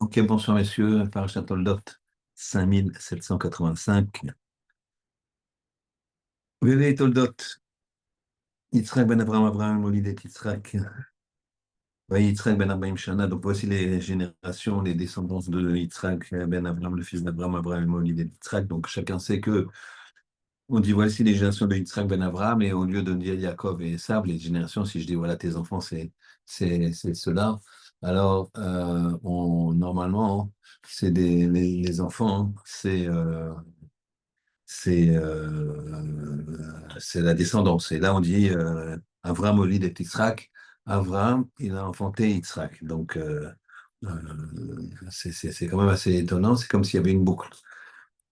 Ok, bonsoir messieurs, Parashat Toldot 5785. Veuillez Toldot, Yitzhak ben Abraham, Abraham, Molid et Yitzhak. Oui, Yitzhak ben Abraham Shana. Donc voici les générations, les descendants de Yitzhak ben Abraham, le fils d'Abraham, Abraham, Molid et Yitzhak. Donc chacun sait que on dit voici les générations de Yitzhak ben Abraham, et au lieu de dire Yaakov et Esav, les générations, si je dis voilà tes enfants, c'est cela. Alors normalement, c'est les enfants, c'est la descendance. Et là, on dit Avram Olid et Yitzhak. Avram, il a enfanté Yitzhak. Donc, c'est quand même assez étonnant. C'est comme s'il y avait une boucle.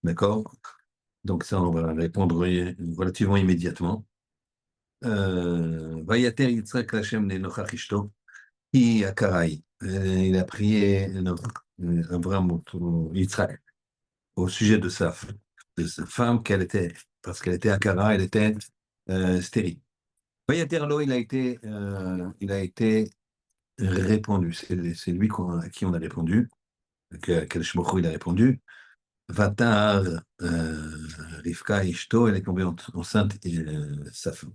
D'accord? Donc, ça, on va répondre relativement immédiatement. Vayater Yitzhak Lachem Nenochach Ishto, Hi Akarai. Il a prié Avram, Yitzhak, au sujet de sa femme, parce qu'elle était Akara, elle était stérile. Vayaterlo, il a été répondu. C'est lui à qui on a répondu, quel Shmocho il a répondu. Vatar Rivka Ishto, elle est tombée enceinte et sa femme.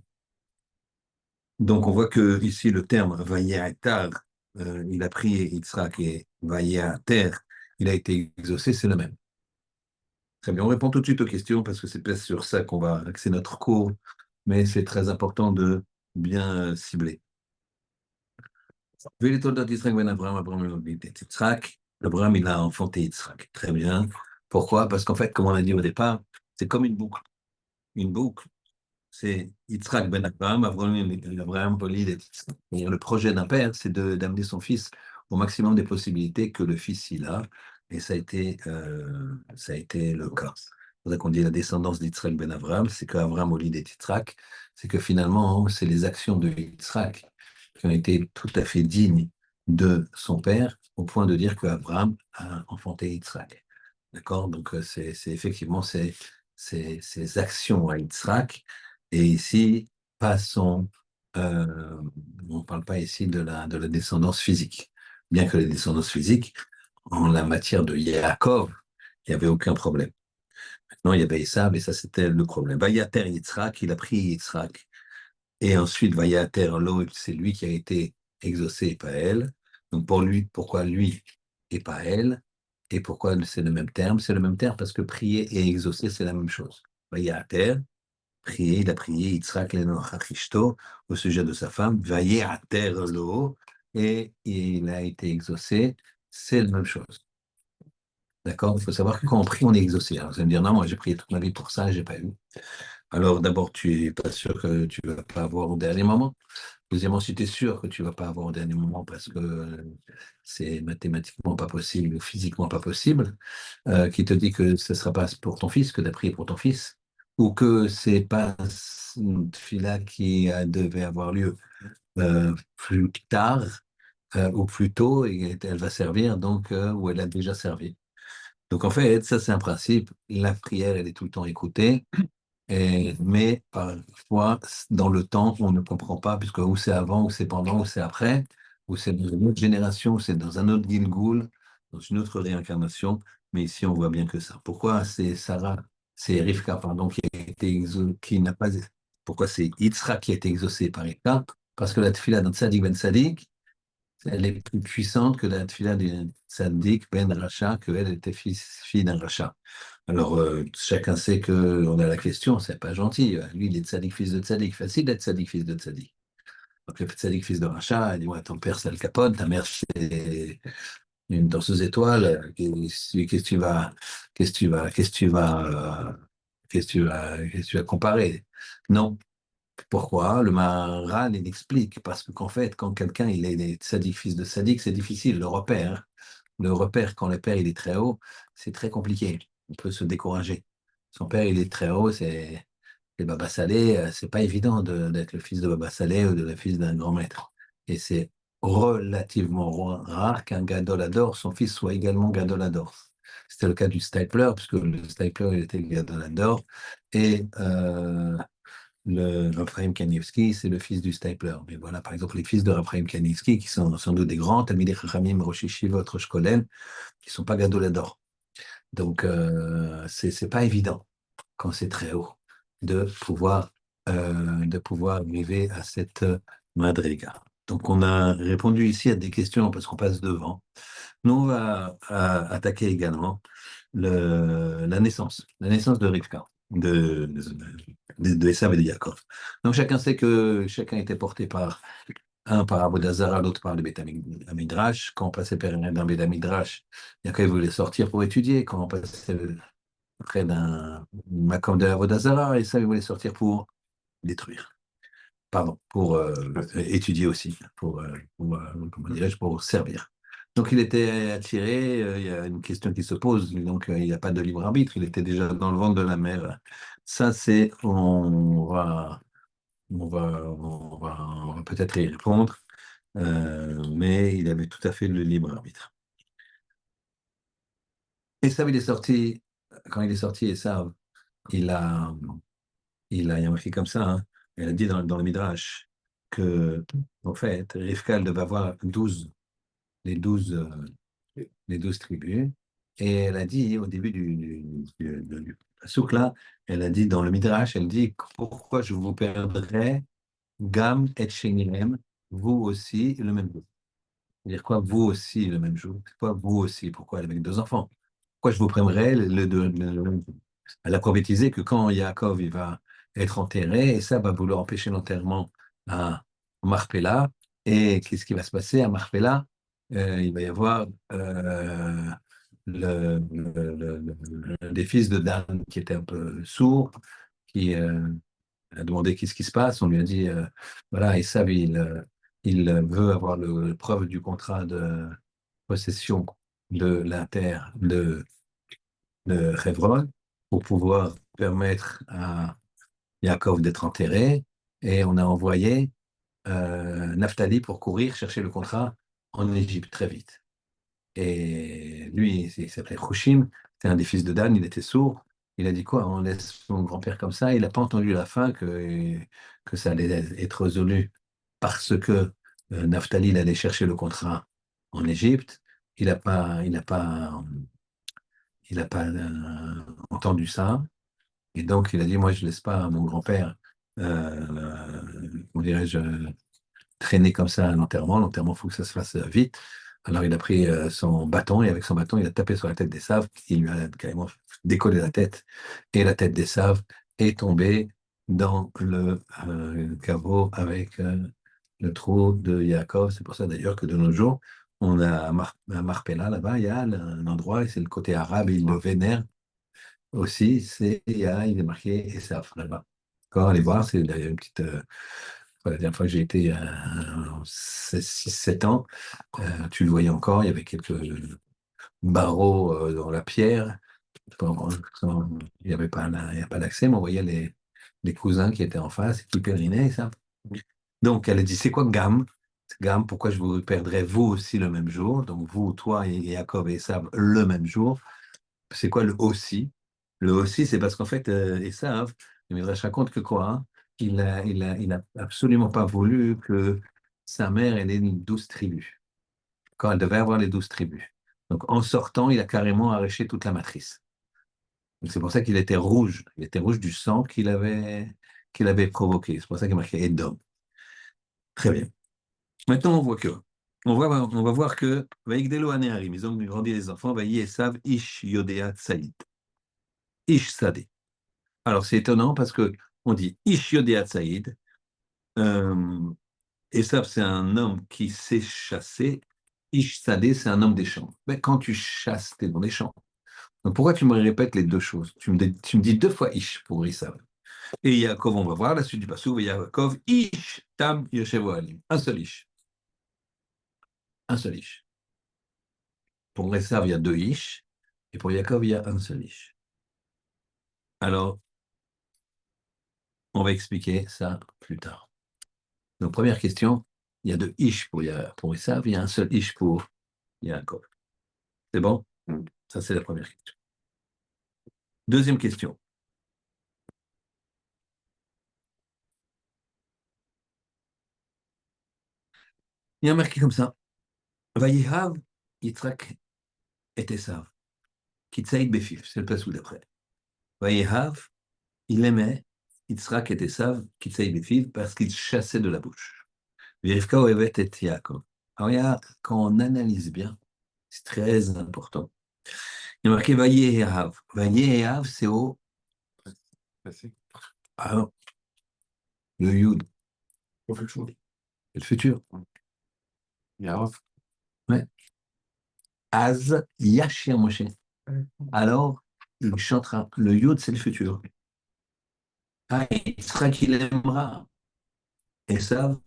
Donc on voit que ici le terme Vayatar, il a prié Yitzhak, et Vayater, il a été exaucé, c'est le même. Très bien, on répond tout de suite aux questions parce que c'est peut-être sur ça qu'on va axer notre cours, mais c'est très important de bien cibler. Vu les Toldot d'Yitzhak ben Abraham, Abraham et Yitzhak, Abraham il a enfanté Yitzhak. Très bien. Pourquoi? Parce qu'en fait, comme on a dit au départ, c'est comme une boucle. Une boucle, c'est Yitzhak ben Abraham, Abraham, Polyd et Yitzhak. Et le projet d'un père, c'est d'amener son fils au maximum des possibilités que le fils il a, et ça a été le cas. C'est pour ça qu'on dit la descendance d'Yitzhak ben Abraham, c'est qu'Abraham, Polyd et Yitzhak, c'est que finalement, c'est les actions de Yitzhak qui ont été tout à fait dignes de son père, au point de dire qu'Abraham a enfanté Yitzhak. D'accord? Donc, c'est effectivement ces actions à Yitzhak. Et ici, passons, euh, on ne parle pas ici de la descendance physique. Bien que la descendance physique, en la matière de Yaakov, il n'y avait aucun problème. Maintenant, il y avait Esav, et ça, c'était le problème. Vayater Yitzhak, il a pris Yitzhak. Et ensuite, Vayater Lo, c'est lui qui a été exaucé et pas elle. Donc, pour lui, pourquoi lui et pas elle? Et pourquoi c'est le même terme? C'est le même terme parce que prier et exaucer, c'est la même chose. Vayater, prier, il a prié Yitzhak Lenochach Ishto au sujet de sa femme, Vayater Lo, et il a été exaucé, c'est la même chose. D'accord? Il faut savoir que quand on prie, on est exaucé. Alors, vous allez me dire, non, moi j'ai prié toute ma vie pour ça, j'ai pas eu. Alors, d'abord, tu n'es pas sûr que tu ne vas pas avoir au dernier moment. Deuxièmement, si tu es sûr que tu ne vas pas avoir au dernier moment parce que c'est mathématiquement pas possible ou physiquement pas possible, qui te dit que ce ne sera pas pour ton fils, que tu as prié pour ton fils, ou que c'est pas une fila qui devait avoir lieu plus tard ou plus tôt, et elle va servir, donc, ou elle a déjà servi. Donc en fait, ça c'est un principe. La prière, elle est tout le temps écoutée. Mais parfois, dans le temps, on ne comprend pas, puisque ou c'est avant, ou c'est pendant, ou c'est après, ou c'est dans une autre génération, ou c'est dans un autre Gilgul, dans une autre réincarnation. Mais ici, on voit bien que ça. Pourquoi c'est Sarah, c'est Rivka, pardon, qui n'a pas. Pourquoi c'est Yitzhak qui a été exaucé par Rivka? Parce que la tefila d'un tzaddik ben tzaddik, elle est plus puissante que la tefila d'un tzaddik ben Racha, qu'elle était fille d'un Racha. Alors, chacun sait qu'on a la question, c'est pas gentil. Lui, il est tzaddik, fils de tzaddik. Facile d'être tzaddik, fils de tzaddik. Donc, le tzaddik, fils de Racha, il dit, ouais, ton père, c'est Al Capone, ta mère, c'est une danseuse étoile. Qu'est-ce que tu vas, qu'est-ce que tu vas, qu'est-ce que tu vas, qu'est-ce que tu vas comparer? Non. Pourquoi? Le Maharal, il explique, parce que qu'en fait, quand quelqu'un, il est tzaddik, fils de tzaddik, c'est difficile, le repère. Le repère, quand le père, il est très haut, c'est très compliqué. On peut se décourager. Son père, il est très haut, c'est Baba Salé, c'est pas évident d'être le fils de Baba Salé ou de le fils d'un grand maître. Et c'est relativement rare qu'un Gadolador, son fils, soit également Gadolador. C'était le cas du Stipler, puisque le Stipler, il était Gadolador. Et le Raphaël Kanievski, c'est le fils du Stapler. Mais voilà, par exemple, les fils de Raphaël Kanievski, qui sont sans doute des grands Talmidei Chachamim, Rosh Yeshivot, Rosh Kollel, qui sont pas Gadolador. Donc, c'est pas évident, quand c'est très haut, de pouvoir arriver à cette madriga. Donc, on a répondu ici à des questions parce qu'on passe devant. Nous, on va attaquer également la naissance de Rivka, de Esav et de Yaakov. Donc, chacun sait que chacun était porté par un par Avodazara, l'autre par le Beth Midrash. Quand on passait près d'un Beth Midrash, Yaakov voulait sortir pour étudier. Quand on passait près d'un Makom de Avodazara, Esav voulait sortir pour détruire. Pardon, pour étudier aussi, comment dirais-je, pour servir. Donc il était attiré, il y a une question qui se pose, donc il n'y a pas de libre arbitre, il était déjà dans le ventre de la mère. Ça, on va peut-être y répondre, mais il avait tout à fait le libre arbitre. Et ça, quand il est sorti, et ça, il a, il a marqué comme ça, hein, il a dit dans le Midrash que, en fait, Rivka elle devait avoir les 12, les 12 tribus. Et elle a dit au début du souk là, elle a dit dans le Midrash, elle dit pourquoi je vous perdrai, Gam et Shenilem, vous aussi le même jour. C'est-à-dire quoi, vous aussi le même jour? C'est quoi, vous aussi? Pourquoi avec deux enfants? Pourquoi je vous prendrai le même jour? Elle a prophétisé que quand Yaakov il va être enterré, et ça va vouloir empêcher l'enterrement à Marpella. Et qu'est-ce qui va se passer à Marpella? Il va y avoir l'un des fils de Dan qui était un peu sourd, qui a demandé qu'est-ce qui se passe. On lui a dit, voilà, Esav, il veut avoir le preuve du contrat de possession de la terre de Hebron pour pouvoir permettre à Yaakov d'être enterré. Et on a envoyé Naphtali pour courir chercher le contrat en Égypte très vite. Et lui, il s'appelait Hushim, c'était un des fils de Dan, il était sourd. Il a dit quoi? On laisse mon grand-père comme ça. Il n'a pas entendu la fin que ça allait être résolu parce que Naphtali il allait chercher le contrat en Égypte. Il n'a pas entendu ça. Et donc, il a dit, moi, je ne laisse pas mon grand-père, comment dirais-je, traîner comme ça à l'enterrement. L'enterrement, il faut que ça se fasse vite. Alors, il a pris son bâton et avec son bâton, il a tapé sur la tête des Saves. Il lui a carrément décollé la tête. Et la tête des Saves est tombée dans le caveau avec le trou de Yaakov. C'est pour ça d'ailleurs que de nos jours, on a à Marpella, là-bas, il y a un endroit, et c'est le côté arabe, ils le vénèrent aussi. Il est marqué Esav là-bas. Quand allez voir, c'est d'ailleurs une petite. La dernière fois que j'ai été à 6-7 ans, tu le voyais encore, il y avait quelques barreaux dans la pierre. Bon, il n'y avait pas, il y a pas d'accès, mais on voyait les cousins qui étaient en face et qui pèlerinaient, ça. Donc, elle a dit, c'est quoi Gam? Gam, pourquoi je vous perdrai vous aussi le même jour? Donc, vous, toi et Jacob et Esav le même jour. C'est quoi le aussi? Le aussi, c'est parce qu'en fait, Esav, le Midrash raconte que quoi? Hein, il a absolument pas voulu que sa mère ait les 12 tribus, quand elle devait avoir les 12 tribus. Donc, en sortant, il a carrément arraché toute la matrice. Donc, c'est pour ça qu'il était rouge. Il était rouge du sang qu'il avait provoqué. C'est pour ça qu'il marquait Edom. Très bien. Maintenant, on va voir que Vaïgdelo Aneharim, ils ont grandi les enfants, Vaï Esav Ish Yodea Tsaïd. Ish Sadeh. Alors, c'est étonnant parce que on dit Ish Yodea Tsaïd. Euh, Esav, c'est un homme qui sait chasser. Ish Sadeh, c'est un homme des champs. Mais quand tu chasses, tu es dans les champs. Donc, pourquoi tu me répètes les deux choses? Tu me dis deux fois Ish pour Esav. Et Yaakov, on va voir la suite du passage. Yaakov, Ish Tam Yoshevo Alim. Un seul Ish. Un seul Ish. Pour Esav, il y a deux Ish. Et pour Yaakov, il y a un seul Ish. Alors, on va expliquer ça plus tard. Donc, première question, il y a deux Ish pour Esav, il y a un seul Ish pour Yaakov. C'est bon? Ça, c'est la première question. Deuxième question. Il y a marqué comme ça. Vayehav, Yitzhak et Esav, Kitsaïd Befif, c'est le passage d'après. Vayehav, il aimait Yitzhak et Esav, Kitsaïd Befif, parce qu'il chassait de la bouche. Virivka Ohevet et Yaakov. Alors, quand on analyse bien, c'est très important. Il y a marqué Vayehav. Vayehav, c'est au. Ah, le Yud. C'est le futur. Ouais. Az Yashir Moshe. Alors, il chantera. Le Yud, c'est le futur. Ah, il sera qu'il aimera. Et ça,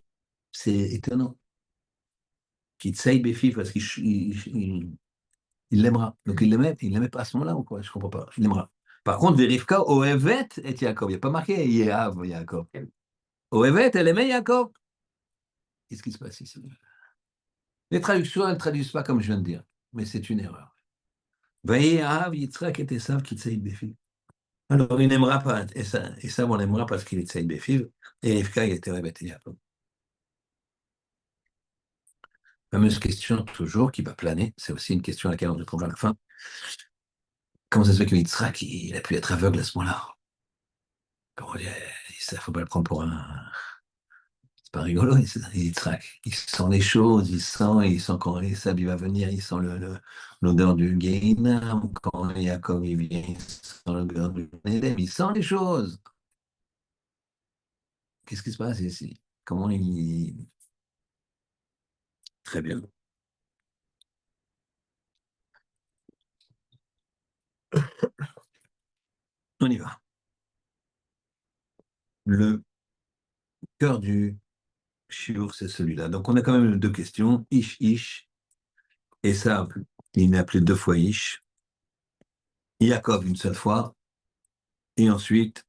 c'est étonnant. Qu'il tsaï Béfi, parce il l'aimera. Donc il l'aimait pas à ce moment-là ou quoi? Je comprends pas. Il l'aimera. Par contre, Verivka, Ohevet et Yaakov. Il n'y a pas marqué Yehav, Yaakov. Ohevet, elle aimait Yaakov. Qu'est-ce qui se passe ici? Les traductions, elles ne traduisent pas comme je viens de dire, mais c'est une erreur. Vayehav, Yitzhak et Esav, Kitsaïd Béfi. Alors, il n'aimera pas, et ça, on l'aimera parce qu'il est Tsaïd Béfiv, et Rivka, il était répété. Fameuse question toujours qui va planer, c'est aussi une question à laquelle on répondra à la fin. Comment ça se fait que Yitzhak, il a pu être aveugle à ce moment-là? Comment dire, ça, faut pas le prendre pour un. C'est pas rigolo, Yitzhak. Il sent les choses, il sent quand Esav il va venir, il sent l'odeur du Guéhinam, quand Yaakov il vient, il sent l'odeur du Nédem, il sent les choses. Qu'est-ce qui se passe ici? Comment il. Très bien. On y va. Le cœur du shiur, c'est celui-là. Donc, on a quand même deux questions. Ish, ish. Et ça, il est appelé deux fois ish. Yaakov une seule fois. Et ensuite,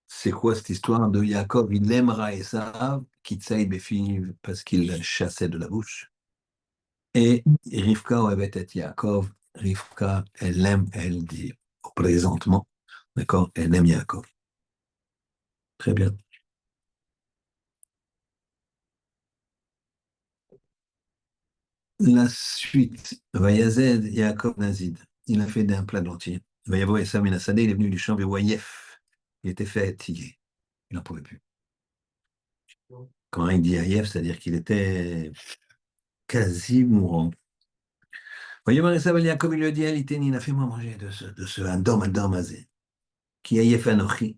c'est quoi cette histoire de Yaakov? Il aimera Esav, Kitsaï Befi, parce qu'il chassait de la bouche. Et Rivka Ohevet et Yaakov. Rivka, elle aime, elle dit présentement. D'accord? Elle aime Yaakov. Très bien. La suite, Vayazed, Yaakov Nazid, il a fait un plat d'entier. Vayavo Esav Minasadeh, il est venu du champ Voyef. Il était fatigué. Il n'en pouvait plus. Quand il dit Ayef, c'est-à-dire qu'il était quasi mourant. Voyez, Esav Yaakov, il lui a dit Aliteni, fais-moi manger de ce Adam Azé, qui Ayef Anochi,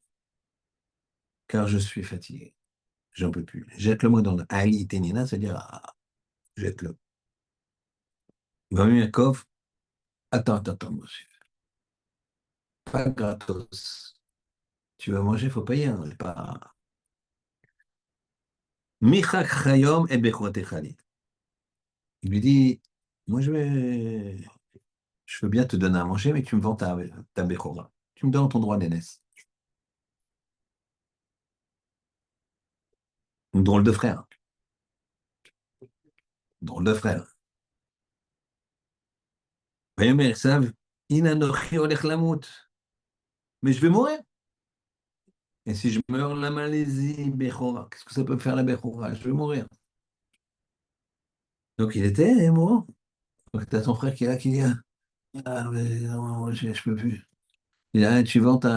car je suis fatigué. J'en peux plus. Jette-le-moi dans le Alitenina, c'est-à-dire, jette-le. Voyez, Yaakov, attends, monsieur. Pas gratos. Tu vas manger, il faut payer. Hein, pas. Michak Chayom et Bechotechali. Il lui dit, moi je veux bien te donner à manger, mais tu me vends ta Bechora. Tu me donnes ton droit d'aînesse. Une drôle de frère. Drôle de frère. Vayomer Esav, Inanochi olech lamut. Mais je vais mourir. Et si je meurs la Malaisie, Bechora, qu'est-ce que ça peut me faire la Bechora? Je vais mourir. Donc il était mourant. Donc t'as ton frère qui est là, qui dit, ah, mais non, je peux plus. Il dit, ah, tu vends ton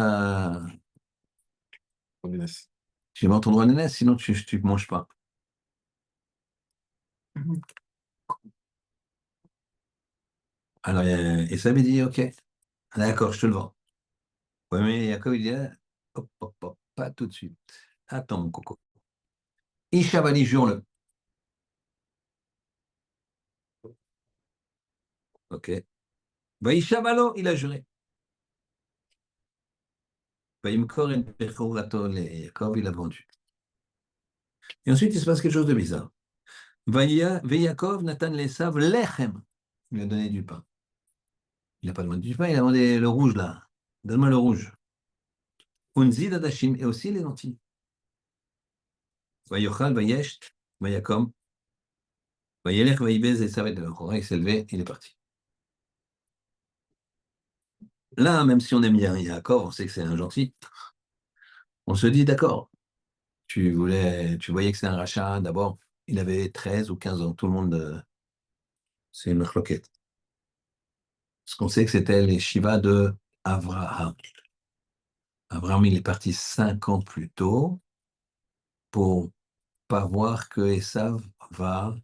droit d'aînesse, sinon tu ne manges pas. Alors, Esav il dit, ok, d'accord, je te le vends. Oui, mais Yaakov, il dit, ah, hop, hop, hop, pas tout de suite. Attends, mon coco. Ishavali, jure-le. Ok. Va Ishavalo, il a juré. Va Imkor et Bechorato, Yaakov, il a vendu. Et ensuite, il se passe quelque chose de bizarre. Va Yaakov, Nathan Lesav, Lechem. Il lui a donné du pain. Il n'a pas demandé du pain, il a demandé le rouge, là. Donne-moi le rouge. Unzid Adashim, et aussi les lentilles. Va Yochal, va Yesh, va Yakom, va Yelech, va Ibez, et ça va être le il s'est levé, il est parti. Là, même si on aime bien Yaakov, on sait que c'est un gentil, on se dit d'accord. Tu voyais que c'est un rachat d'abord. il avait 13 ou 15 ans. Tout le monde, c'est une marloquette. Ce qu'on sait que c'était les Shiva de Avraham. Abraham, il est parti 5 ans plus tôt pour pas voir que Esav va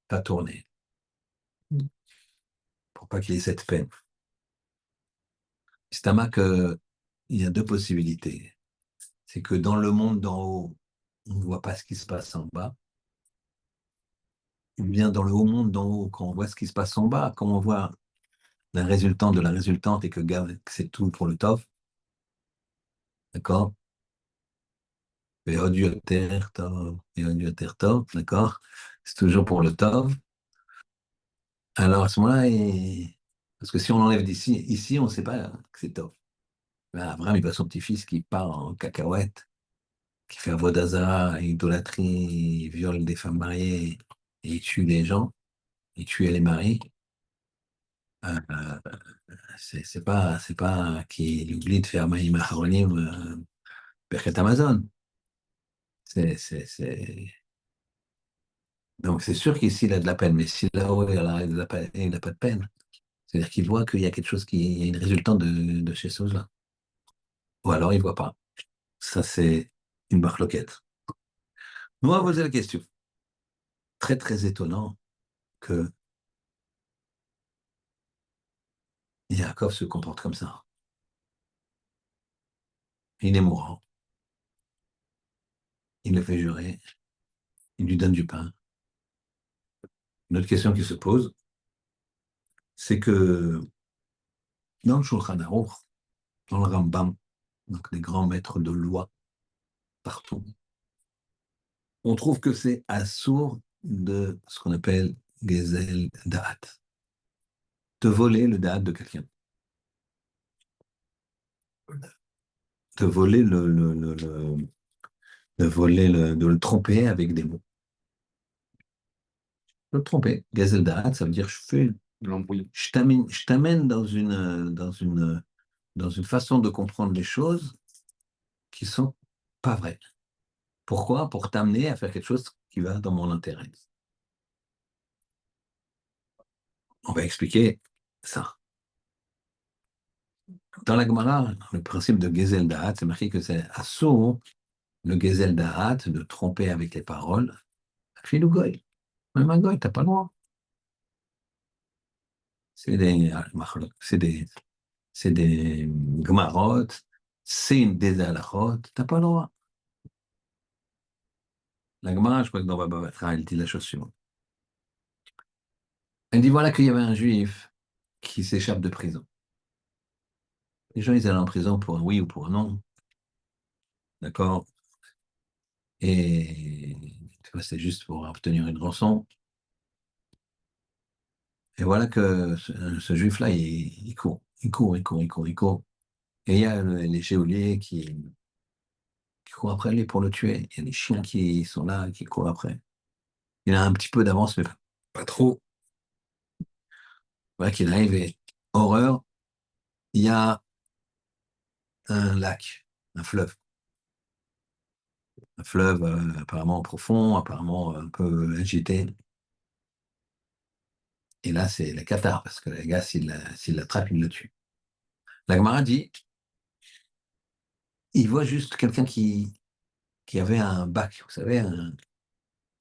pas tourner, pour pas qu'il ait cette peine. C'est un que il y a deux possibilités. C'est que dans le monde d'en haut, on ne voit pas ce qui se passe en bas, ou bien dans le haut monde d'en haut, quand on voit ce qui se passe en bas, quand on voit la résultante de la résultante et que c'est tout pour le tov, d'accord? Et odioter tov, et odioter tov, d'accord? C'est toujours pour le tov. Alors à ce moment-là, parce que si on enlève ici, on ne sait pas que c'est tov. Ben, Abraham, il voit son petit-fils qui part en cacahuète, qui fait avodazara, idolâtrie, il viole des femmes mariées, et il tue les gens, il tue les maris. Euh, c'est pas qu'il oublie de faire Maïm Aharonim, Birkat Amazon. Donc c'est sûr qu'ici, il a de la peine, mais si là-haut, il n'a pas de peine, c'est-à-dire qu'il voit qu'il y a quelque chose il y a une résultante de ces choses-là. Ou alors il ne voit pas. Ça, c'est une marloquette. Nous, on va poser la question. Très, très étonnant que Yaakov se comporte comme ça. Il est mourant, il le fait jurer, il lui donne du pain. Une autre question qui se pose, c'est que dans le Shulchan Aruch, dans le Rambam, donc des grands maîtres de loi partout, on trouve que c'est assourd de ce qu'on appelle Gezel Da'at, de voler le Da'at de quelqu'un, de voler de le tromper avec des mots. De le tromper. Gezel Da'at, ça veut dire je t'amène dans une façon de comprendre les choses qui sont pas vraies. Pourquoi? Pour t'amener à faire quelque chose qui va dans mon intérêt. On va expliquer ça. Dans la Gemara, le principe de Gezel Da'at, c'est marqué que c'est assourd, le Gezel Da'at, de tromper avec les paroles, Filou Goy. Même un Goy, t'as pas le droit. C'est des Gemarot, c'est des halachot, t'as pas le droit. La Gemara, je crois que dans Baba Batra, elle dit la chose suivante. Elle dit voilà qu'il y avait un juif qui s'échappe de prison. Les gens, ils allaient en prison pour un oui ou pour un non, d'accord? Et tu vois, c'est juste pour obtenir une rançon. Et voilà que ce juif-là, il court, il court, il court, il court, il court. Et il y a les geôliers qui courent après lui pour le tuer. Il y a les chiens qui sont là, qui courent après. Il a un petit peu d'avance, mais pas trop. Voilà qu'il arrive et, horreur, il y a un lac, un fleuve. Un fleuve apparemment profond, apparemment un peu agité. Et là, c'est la Qatar, parce que les gars, s'il l'attrape, il le tue. La Gemara dit, il voit juste quelqu'un qui avait un bac, vous savez, un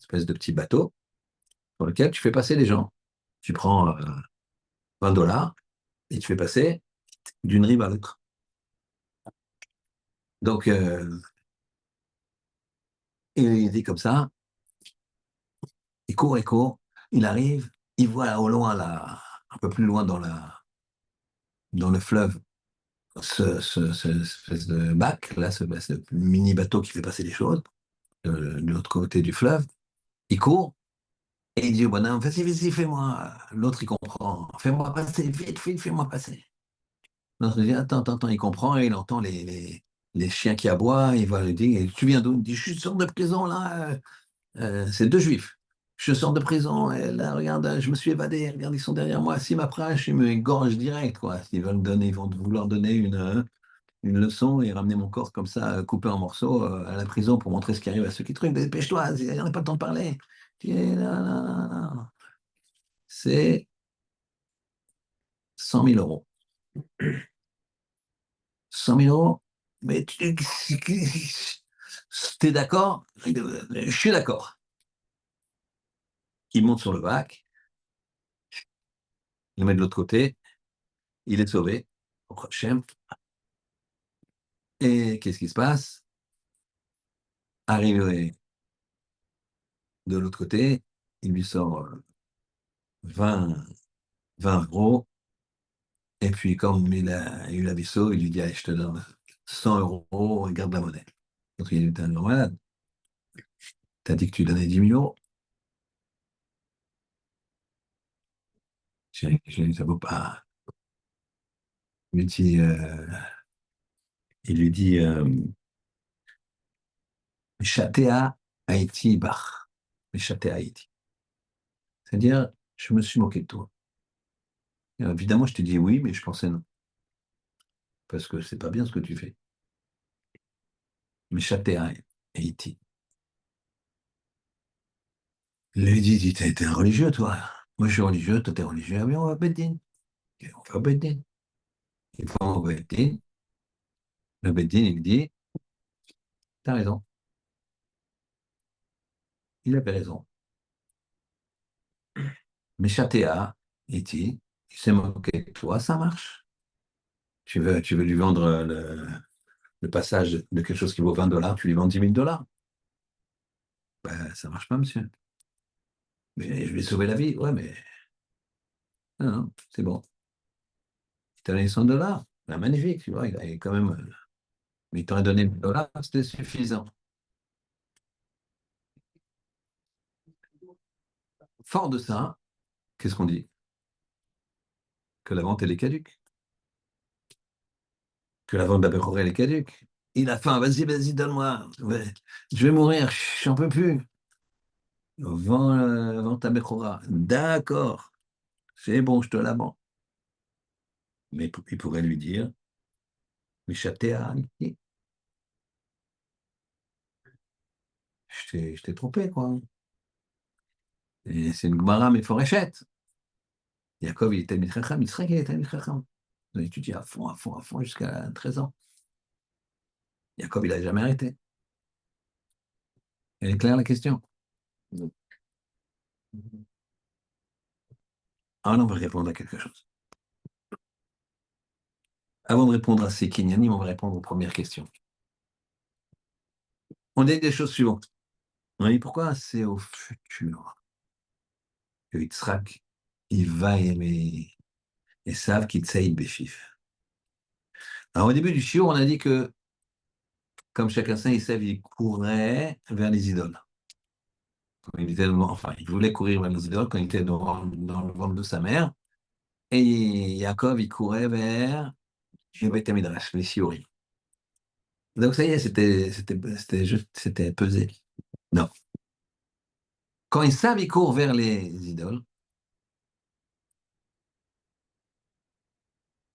espèce de petit bateau sur lequel tu fais passer les gens. Tu prends 20 $ et tu fais passer d'une rive à l'autre. Donc, il dit comme ça, il court, il arrive, il voit au loin, là, un peu plus loin dans le fleuve, ce espèce de bac, là, ce mini bateau qui fait passer les choses, de l'autre côté du fleuve. Il court et il dit au bonhomme, vas-y, vas-y, fais-moi. L'autre, il comprend, fais-moi passer, vite, vite, fais-moi passer. L'autre dit, attends, attends, attends, il comprend et il entend les chiens qui aboient, il va lui dire, tu viens d'où? Il dit, je sors de prison, là, c'est deux juifs. Je sors de prison, et là, regarde, je me suis évadé, regarde, ils sont derrière moi. S'ils m'approchent, ils me gorgent direct, quoi. Ils vont vouloir donner une leçon et ramener mon corps comme ça, coupé en morceaux, à la prison pour montrer ce qui arrive à ceux qui truquent. Dépêche-toi, il n'y a pas le temps de parler. C'est 100 000 euros. 100 000 euros? Mais tu es d'accord? Je suis d'accord. Il monte sur le bac, il le met de l'autre côté, il est sauvé. Au Hachem. Et qu'est-ce qui se passe? Arrivé de l'autre côté, il lui sort 20, 20 euros. Et puis, comme il a eu la Bissau, il lui dit, allez, je te donne 100 euros et garde la monnaie. Donc, il est un grand malade. T'as dit que tu donnais 10 000 euros. Ça vaut pas. Il lui dit, il lui dit Chatea Haïti Bach. Chatea Haïti. C'est-à-dire, je me suis moqué de toi. Et évidemment, je t'ai dit oui, mais je pensais non. Parce que c'est pas bien ce que tu fais. Mais Chatea Haïti. Il lui dit, t'es un religieux, toi. Moi, je suis religieux, toi, t'es religieux. Ah, mais on va Beddin. On va au Beddin. Ils vont au Beddin. Le Beddin, il dit, t'as raison. Il avait raison. Mais Chatea Haïti, il s'est moqué de toi, ça marche. Tu veux lui vendre le passage de quelque chose qui vaut 20 dollars, tu lui vends 10 000 dollars. Ben, ça marche pas, monsieur. Mais je vais sauver la vie. Ouais, mais non, non, c'est bon. Il t'a donné 100 dollars. Ben, magnifique, tu vois, il a quand même. Mais il t'aurait donné 1000 dollars, c'était suffisant. Fort de ça, qu'est-ce qu'on dit? Que la vente, elle est caduque. Que la vente d'Abercrombie, elle est caduque. Il a faim, vas-y, vas-y, donne-moi. Ouais, je vais mourir, j'en peux plus. Vends ta Bechora. D'accord, c'est bon, je te la vends. Mais il pourrait lui dire, mais Chatea, je t'ai trompé, quoi. Et c'est une Gemara, mais Foréchette. Yaakov, il était Mitracham, Yitzhak, il était Mitracham. Il a étudié à fond, jusqu'à 13 ans. Yaakov, il n'a jamais arrêté. Elle est claire, la question? Ah non, on va répondre à quelque chose. Avant de répondre à ces Kenyanim, on va répondre aux premières questions. On dit des choses suivantes. On dit pourquoi c'est au futur que Yitzhak, il va aimer Esav qui tseïd Béchif. Alors au début du shiur, on a dit que, comme chacun sait, Esav, il courait vers les idoles. Enfin, il voulait courir vers les idoles quand il était dans le ventre de sa mère. Et Yaakov, il courait vers le Beth Midrash, les Shiurim. Donc ça y est, c'était pesé. Non. Quand Esav, il court vers les idoles,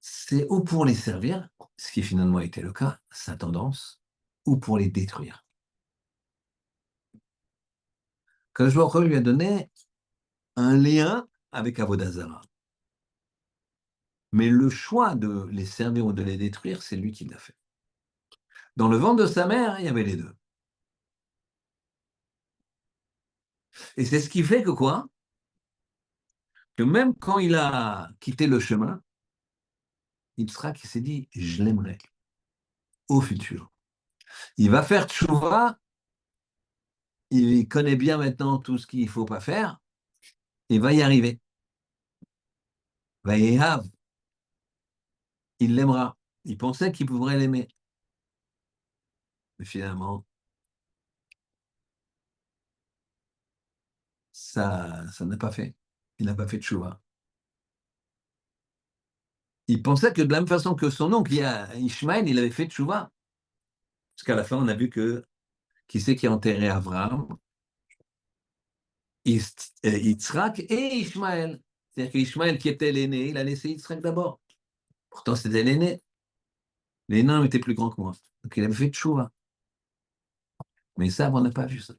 c'est ou pour les servir, ce qui finalement était le cas, sa tendance, ou pour les détruire. Quand je vois lui a donné un lien avec Avodazara. Mais le choix de les servir ou de les détruire, c'est lui qui l'a fait. Dans le ventre de sa mère, il y avait les deux. Et c'est ce qui fait que quoi? Que même quand il a quitté le chemin, Yitzhak s'est dit, je l'aimerai au futur. Il va faire tchouva, il connaît bien maintenant tout ce qu'il ne faut pas faire, il va y arriver. Vayehav, il l'aimera. Il pensait qu'il pourrait l'aimer. Mais finalement, ça n'a pas fait. Il n'a pas fait tchouva. Il pensait que de la même façon que son oncle, Ishmaël, il avait fait tchouva. Parce qu'à la fin, on a vu que qui c'est qui a enterré Abraham? Yitzhak et Ishmaël. C'est-à-dire qu'Ishmaël, qui était l'aîné, il a laissé Yitzhak d'abord. Pourtant, c'était l'aîné. Les nains étaient plus grands que moi. Donc il avait fait tchouva. Mais ça, on n'a pas vu ça.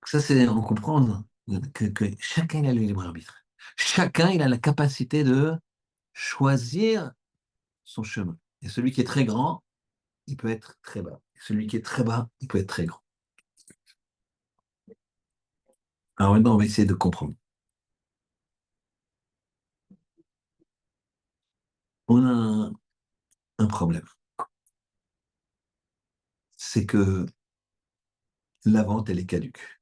Ça, c'est on comprend que chacun a le libre arbitre. Chacun, il a la capacité de choisir son chemin. Et celui qui est très grand, il peut être très bas. Et celui qui est très bas, il peut être très grand. Alors maintenant, on va essayer de comprendre. On a un problème. C'est que la vente, elle est caduque.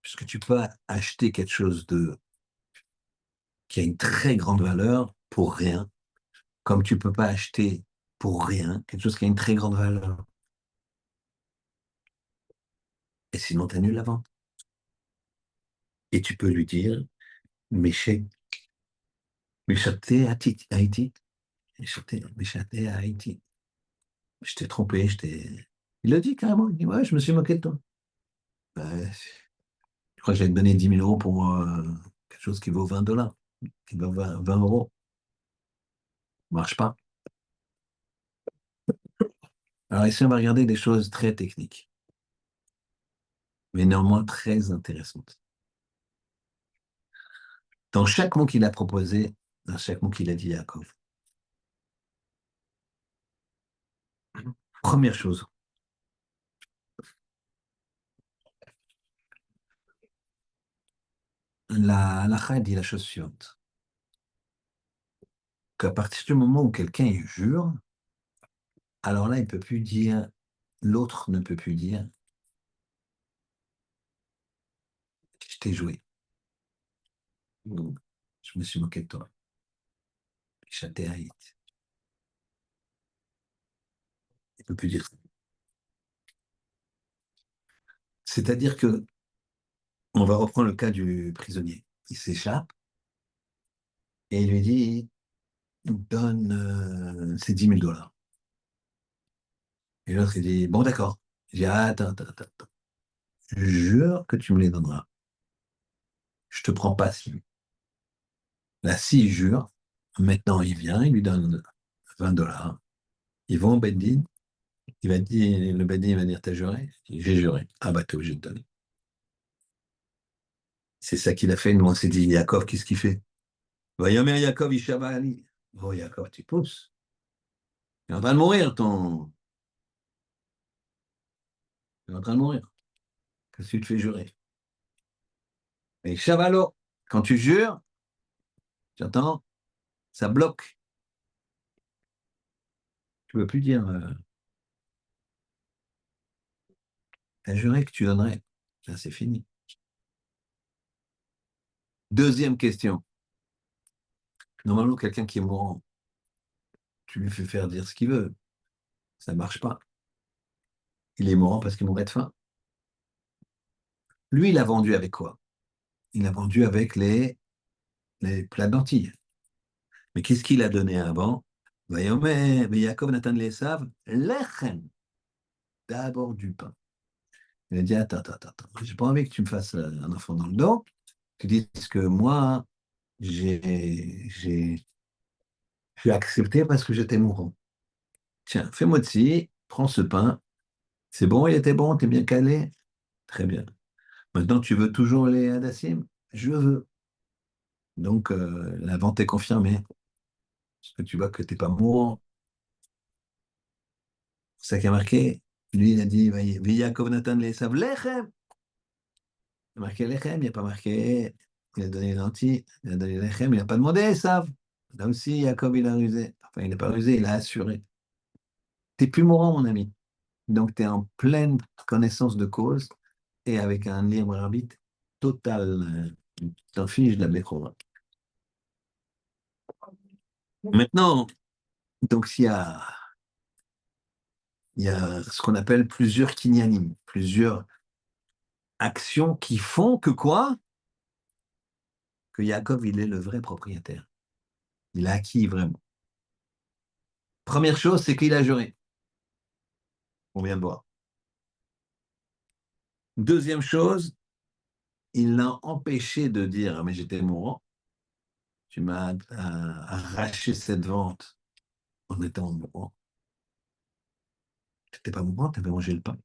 Puisque tu peux acheter quelque chose qui a une très grande valeur pour rien, comme tu ne peux pas acheter pour rien quelque chose qui a une très grande valeur. Et sinon, tu annules la vente. Et tu peux lui dire, Méché, Méchaté à Haïti, Méchaté à Haïti. Je t'ai trompé, je t'ai. Il a dit carrément, il dit, ouais, je me suis moqué de toi. Ben, je crois que j'allais te donner 10 000 € pour quelque chose qui vaut 20 dollars, qui vaut 20 euros. Marche pas. Alors ici, on va regarder des choses très techniques, mais néanmoins très intéressantes. Dans chaque mot qu'il a proposé, dans chaque mot qu'il a dit à Yaakov, première chose, la halakha dit la chose suivante, qu'à partir du moment où quelqu'un il jure, alors là, il peut plus dire, l'autre ne peut plus dire, je t'ai joué, ou je me suis moqué de toi, Chaté Haït. Il peut plus dire ça. C'est-à-dire que, on va reprendre le cas du prisonnier. Il s'échappe et il lui dit, donne ces 10 000 $. Et l'autre, il dit, bon, d'accord. Il dit, attends, attends, attends, attends. Je jure que tu me les donneras. Je te prends pas si. Là, s'il jure, maintenant il vient, il lui donne 20 dollars. Ils vont au Beddin, il va dire, le Beddin va dire, t'as juré? Il dit, j'ai juré. Ah bah, t'es obligé de donner. C'est ça qu'il a fait. Nous, on s'est dit, Yaakov, qu'est-ce qu'il fait? Vayomer Yaakov, Ishaba Ali. Oh, Yaakov, tu pousses. Il est en train de mourir, ton. Il est en train de mourir. Qu'est-ce que tu te fais jurer? Et Shavalo, quand tu jures, tu entends, ça bloque. Tu ne peux plus dire, t'as juré que tu donnerais. Ça, c'est fini. Deuxième question. Normalement, quelqu'un qui est mourant, tu lui fais faire dire ce qu'il veut. Ça ne marche pas. Il est mourant parce qu'il mourrait de faim. Lui, il a vendu avec quoi? Il a vendu avec les plats d'antilles. Mais qu'est-ce qu'il a donné avant? Vayomer, mais Yaakov Nathan les savent, lechem, d'abord du pain. Il a dit, attends, attends, attends, attends. J'ai pas envie que tu me fasses un enfant dans le dos. Tu dis que moi, j'ai accepté parce que j'étais mourant. Tiens, fais-moi de ci, prends ce pain. C'est bon, il était bon, t'es bien calé? Très bien. Maintenant, tu veux toujours les hadassim? Je veux. Donc, la vente est confirmée. Parce que tu vois que t'es pas mourant. C'est ça qui a marqué. Lui, il a dit, Yaakov Nathan les sav lechem. Il a marqué lechem, il n'y a pas marqué. Il a donné les lentilles, il a donné lechem, il n'a pas demandé sav. Là aussi, Jacob, il a rusé. Enfin, il n'a pas rusé, il a assuré. T'es plus mourant, mon ami. Donc, tu es en pleine connaissance de cause et avec un libre arbitre total. Tu t'en fiches de la Bechora. Maintenant, donc, il y a ce qu'on appelle plusieurs kinyanim, plusieurs actions qui font que quoi? Que Jacob, il est le vrai propriétaire. Il a acquis vraiment. Première chose, c'est qu'il a juré. On vient de voir. Deuxième chose, il l'a empêché de dire, mais j'étais mourant. tu m'as arraché cette vente en étant mourant. Tu n'étais pas mourant, tu avais mangé le pain.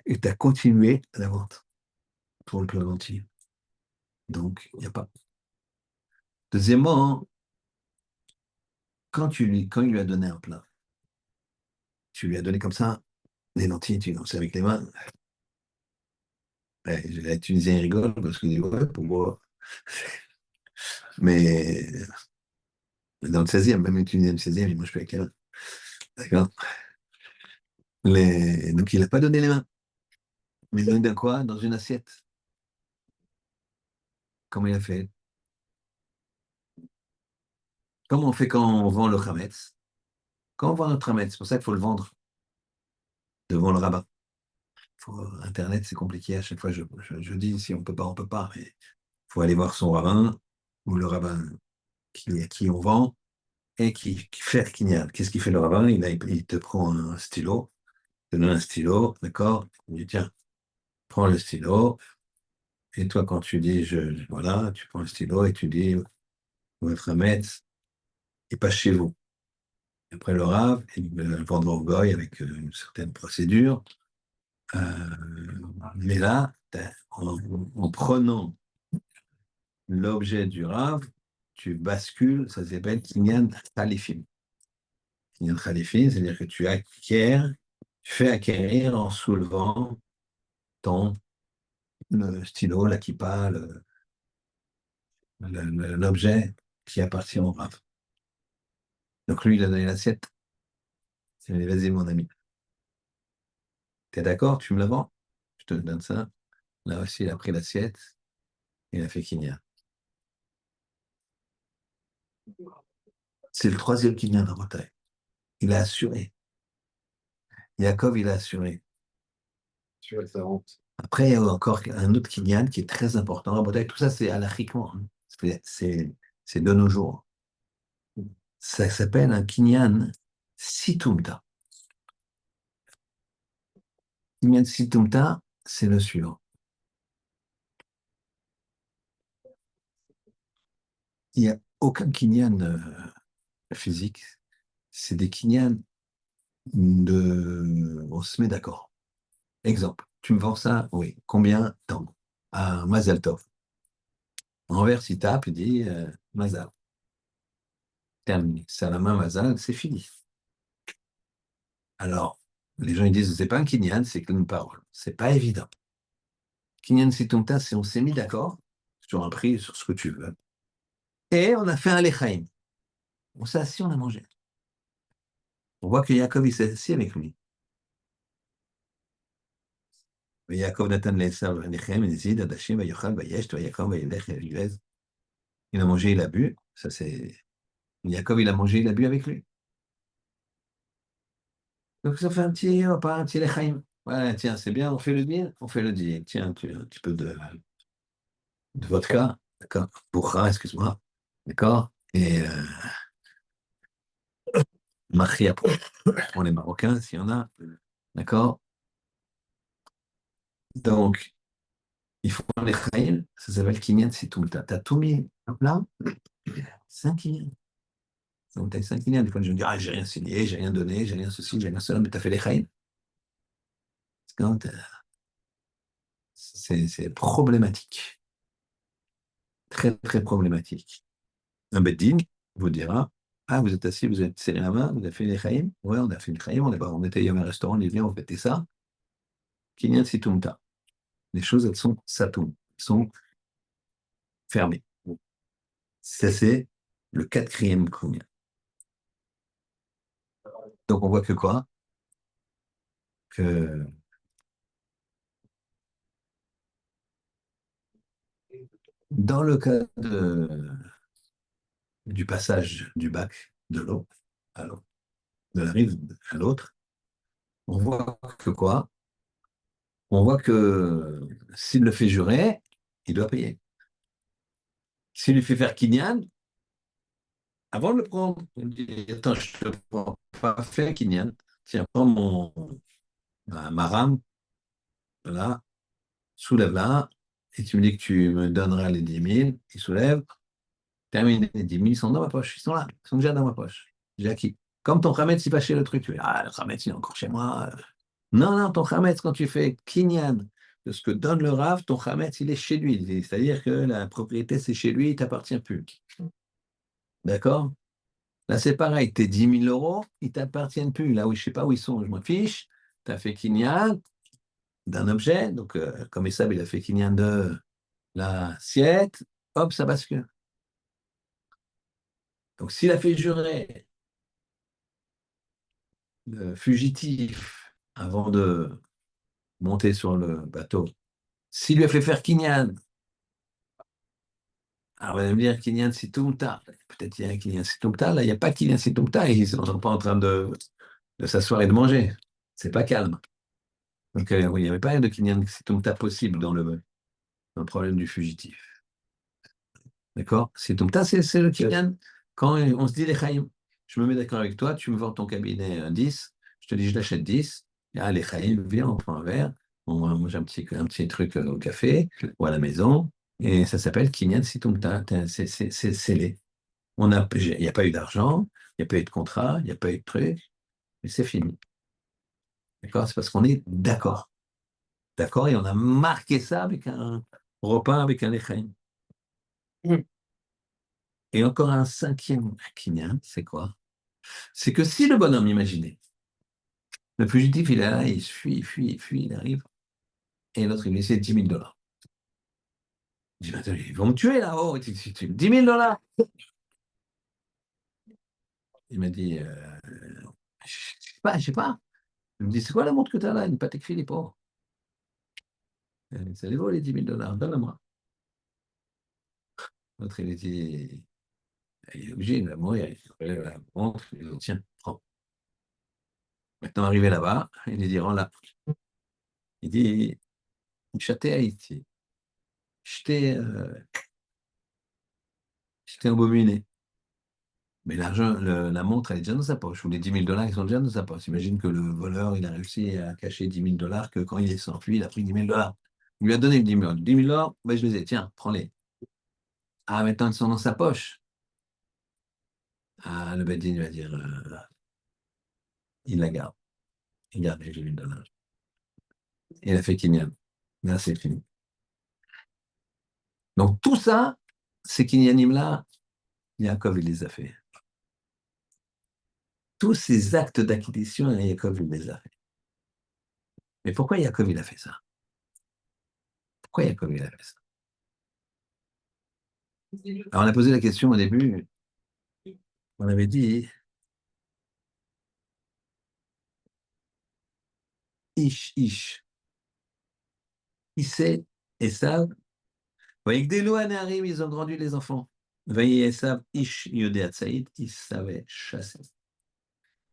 Et tu as continué la vente pour le plat entier. Donc, il n'y a pas. Deuxièmement, quand il lui a donné un plat, tu lui as donné comme ça les lentilles, tu lances avec les mains. Ouais, les Tunisiens ils rigolent parce qu'ils disent ouais, pour moi. Mais dans le 16e, même les Tunisiens du 16e, ils mangent plus avec les mains. D'accord? Donc, il n'a pas donné les mains. Mais il a donné dans quoi? Dans une assiette. Comment il a fait? Comment on fait quand on vend le Hametz? Quand on vend notre Hametz, c'est pour ça qu'il faut le vendre devant le rabbin. Internet, c'est compliqué. À chaque fois, je dis si on peut pas, on peut pas. Mais il faut aller voir son rabbin ou le rabbin à qui on vend et qui fait Kinyan. Qu'est-ce qu'il fait le rabbin? Il te prend un stylo, il te donne un stylo, d'accord? Il dit tiens, prends le stylo. Et toi, quand tu dis voilà, tu prends le stylo et tu dis votre Hametz, il passe chez vous. Après le rave, il le vendra au goy avec une certaine procédure. Mais là, en prenant l'objet du rave, tu bascules, ça s'appelle Kinyan Khalifin. Kinyan Khalifin, c'est-à-dire que tu fais acquérir en soulevant ton le stylo, la kippa, l'objet qui appartient au rave. Donc lui, il a donné l'assiette. Il a dit, vas-y, mon ami. T'es d'accord? Tu me la vends? Je te donne ça. Là aussi, il a pris l'assiette. Il a fait Kinyan. C'est le troisième Kinyan en Bretagne. Il a assuré. Yaakov, il a assuré. Après, il y a encore un autre Kinyan qui est très important en Bretagne. Tout ça, c'est halachiquement. Hein. C'est de nos jours. Ça s'appelle un Kinyan Situmta. Kinyan Situmta, c'est le suivant. Il n'y a aucun Kinyan physique. C'est des Kinyan On se met d'accord. Exemple, tu me vends ça? Oui. Combien? Tant. À Mazel Tov. Envers, il tape, il dit Mazal. Terminé. C'est à la main Mazal, c'est fini. Alors, les gens ils disent, c'est pas un kinyan, c'est qu'une parole. C'est pas évident. Kinyan situmta, c'est on s'est mis d'accord sur un prix, sur ce que tu veux. Et on a fait un lechaim. On s'est assis, on a mangé. On voit que Yaakov, il s'est assis avec lui. Yaakov Nathan Le'esav Lechem, Nezid, Adashim, Vayochal, Vayesh, Vayakov, Vayelech, Vayelez. Il a mangé, il a bu. Ça, c'est. Yaakov, il a mangé, il a bu avec lui. Donc, ça fait un petit repas, un petit lechaim. Ouais, tiens, c'est bien, on fait le deal, on fait le deal. Tiens, un petit peu de vodka, d'accord? Bourra, excuse-moi, d'accord? Et Mahria pour les Marocains, s'il y en a, d'accord? Donc, il faut les khaïl, ça s'appelle kinyan, c'est tout. T'as tout mis à plat, 5 kinyan. Donc, t'as 5 kinyan. Des fois, je me dis, ah, j'ai rien signé, j'ai rien donné, j'ai rien ceci, j'ai rien cela, mais t'as fait les khaïl. C'est problématique, très, très problématique. Un bedding vous dira, ah, vous êtes assis, vous êtes serré la main, vous avez fait les khaïm? Ouais, on a fait les khaïm, on était hier à un restaurant, on est venu, on fêtait ça. Kinyan situmta. Les choses, elles sont satoum, elles sont fermées. Ça, c'est le quatrième combien. Donc, on voit que quoi? Que dans le cas du passage du bac de l'eau, à l'eau, de la rive à l'autre, on voit que quoi? On voit que s'il le fait jurer, il doit payer. S'il lui fait faire Kinyan, avant de le prendre, il dit, attends, je ne te prends pas faire Kinyan. Tiens, prends ma rame, là, soulève-la, et tu me dis que tu me donneras les 10 000, il soulève, Terminé, 10 000, ils sont dans ma poche, ils sont là, ils sont déjà dans ma poche. J'ai acquis. Comme ton Khametz, il va chez le truc, tu dis, ah, le Khametz, il est encore chez moi. Non, non, ton Khametz, quand tu fais Kinyan de ce que donne le Rav, ton Khametz, il est chez lui. C'est-à-dire que la propriété, c'est chez lui, il t'appartient plus. D'accord? Là, c'est pareil, tes 10 000 euros, ils t'appartiennent plus. Là où je sais pas où ils sont, je m'en fiche. Tu as fait Kinyan d'un objet, donc comme Essab, il a fait Kinyan de l'assiette, hop, ça bascule. Donc s'il a fait jurer le fugitif avant de monter sur le bateau, s'il lui a fait faire Kinyan, alors on va me dire Kinyan Situmta, peut-être il y a un Kinyan Situmta, là il n'y a pas Kinyan Situmta, ils ne sont pas en train de s'asseoir et de manger. C'est pas calme. Donc oui, il n'y avait pas de Kinyan Situmta possible dans le problème du fugitif. D'accord? Situmta, c'est le Kinyan. Quand on se dit les Chaim, je me mets d'accord avec toi, tu me vends ton cabinet à 10, je te dis je l'achète 10, et ah, les Chaim, viens, on prend un verre, on mange un petit truc au café ou à la maison, et ça s'appelle Kinyan Situmta, c'est scellé. Il n'y a pas eu d'argent, il n'y a pas eu de contrat, il n'y a pas eu de truc, mais c'est fini. D'accord? C'est parce qu'on est d'accord. D'accord? Et on a marqué ça avec un repas avec un lechaim. Et encore un cinquième kinyan, c'est quoi? C'est que si le bonhomme, imaginez, le fugitif, il est là, il fuit, il fuit, il fuit, il arrive, et l'autre, il lui essaie 10 000 dollars. Il dit, mais attends, ils vont me tuer là-haut, 10 000 dollars. Il m'a dit, je sais pas, je sais pas. Il me dit, c'est quoi la montre que tu as là? Une Patek Philippe, oh. Ça les vaut les 10 000 dollars, donne-la-moi. L'autre, il dit, il est obligé, il va mourir. Il relève la montre, il dit, tiens, prends. Maintenant, arrivé là-bas, il lui dit, rends-la. Il dit, châté Haïti, je t'ai embobiné. Mais l'argent, la montre, elle est déjà dans sa poche. Ou les 10 000 dollars, ils sont déjà dans sa poche. Imagine que le voleur, il a réussi à cacher 10 000 dollars, que quand il est s'enfuit, il a pris 10 000 dollars. Il lui a donné 10 000 dollars. 10 000 dollars, ben, je les ai, tiens, prends-les. Ah, maintenant, ils sont dans sa poche. Ah, le Bedin va dire, il la garde. Il garde les 10 000 dollars. Il a fait Kinyan. Là, c'est fini. Donc, tout ça, ces Kinyanim-là, Yaakov, il les a fait. Tous ces actes d'acquisition, Yaakov, il les a fait. Mais pourquoi Yaakov, il a fait ça? Pourquoi Yaakov, il a fait ça? Alors, on a posé la question au début, on avait dit, Ish, Ish, qui c'est Esav? Voyez que des lois arrivent, ils ont grandi les enfants. Voyez Esav, Ish, Yodé Atsaïd, il savait chasser.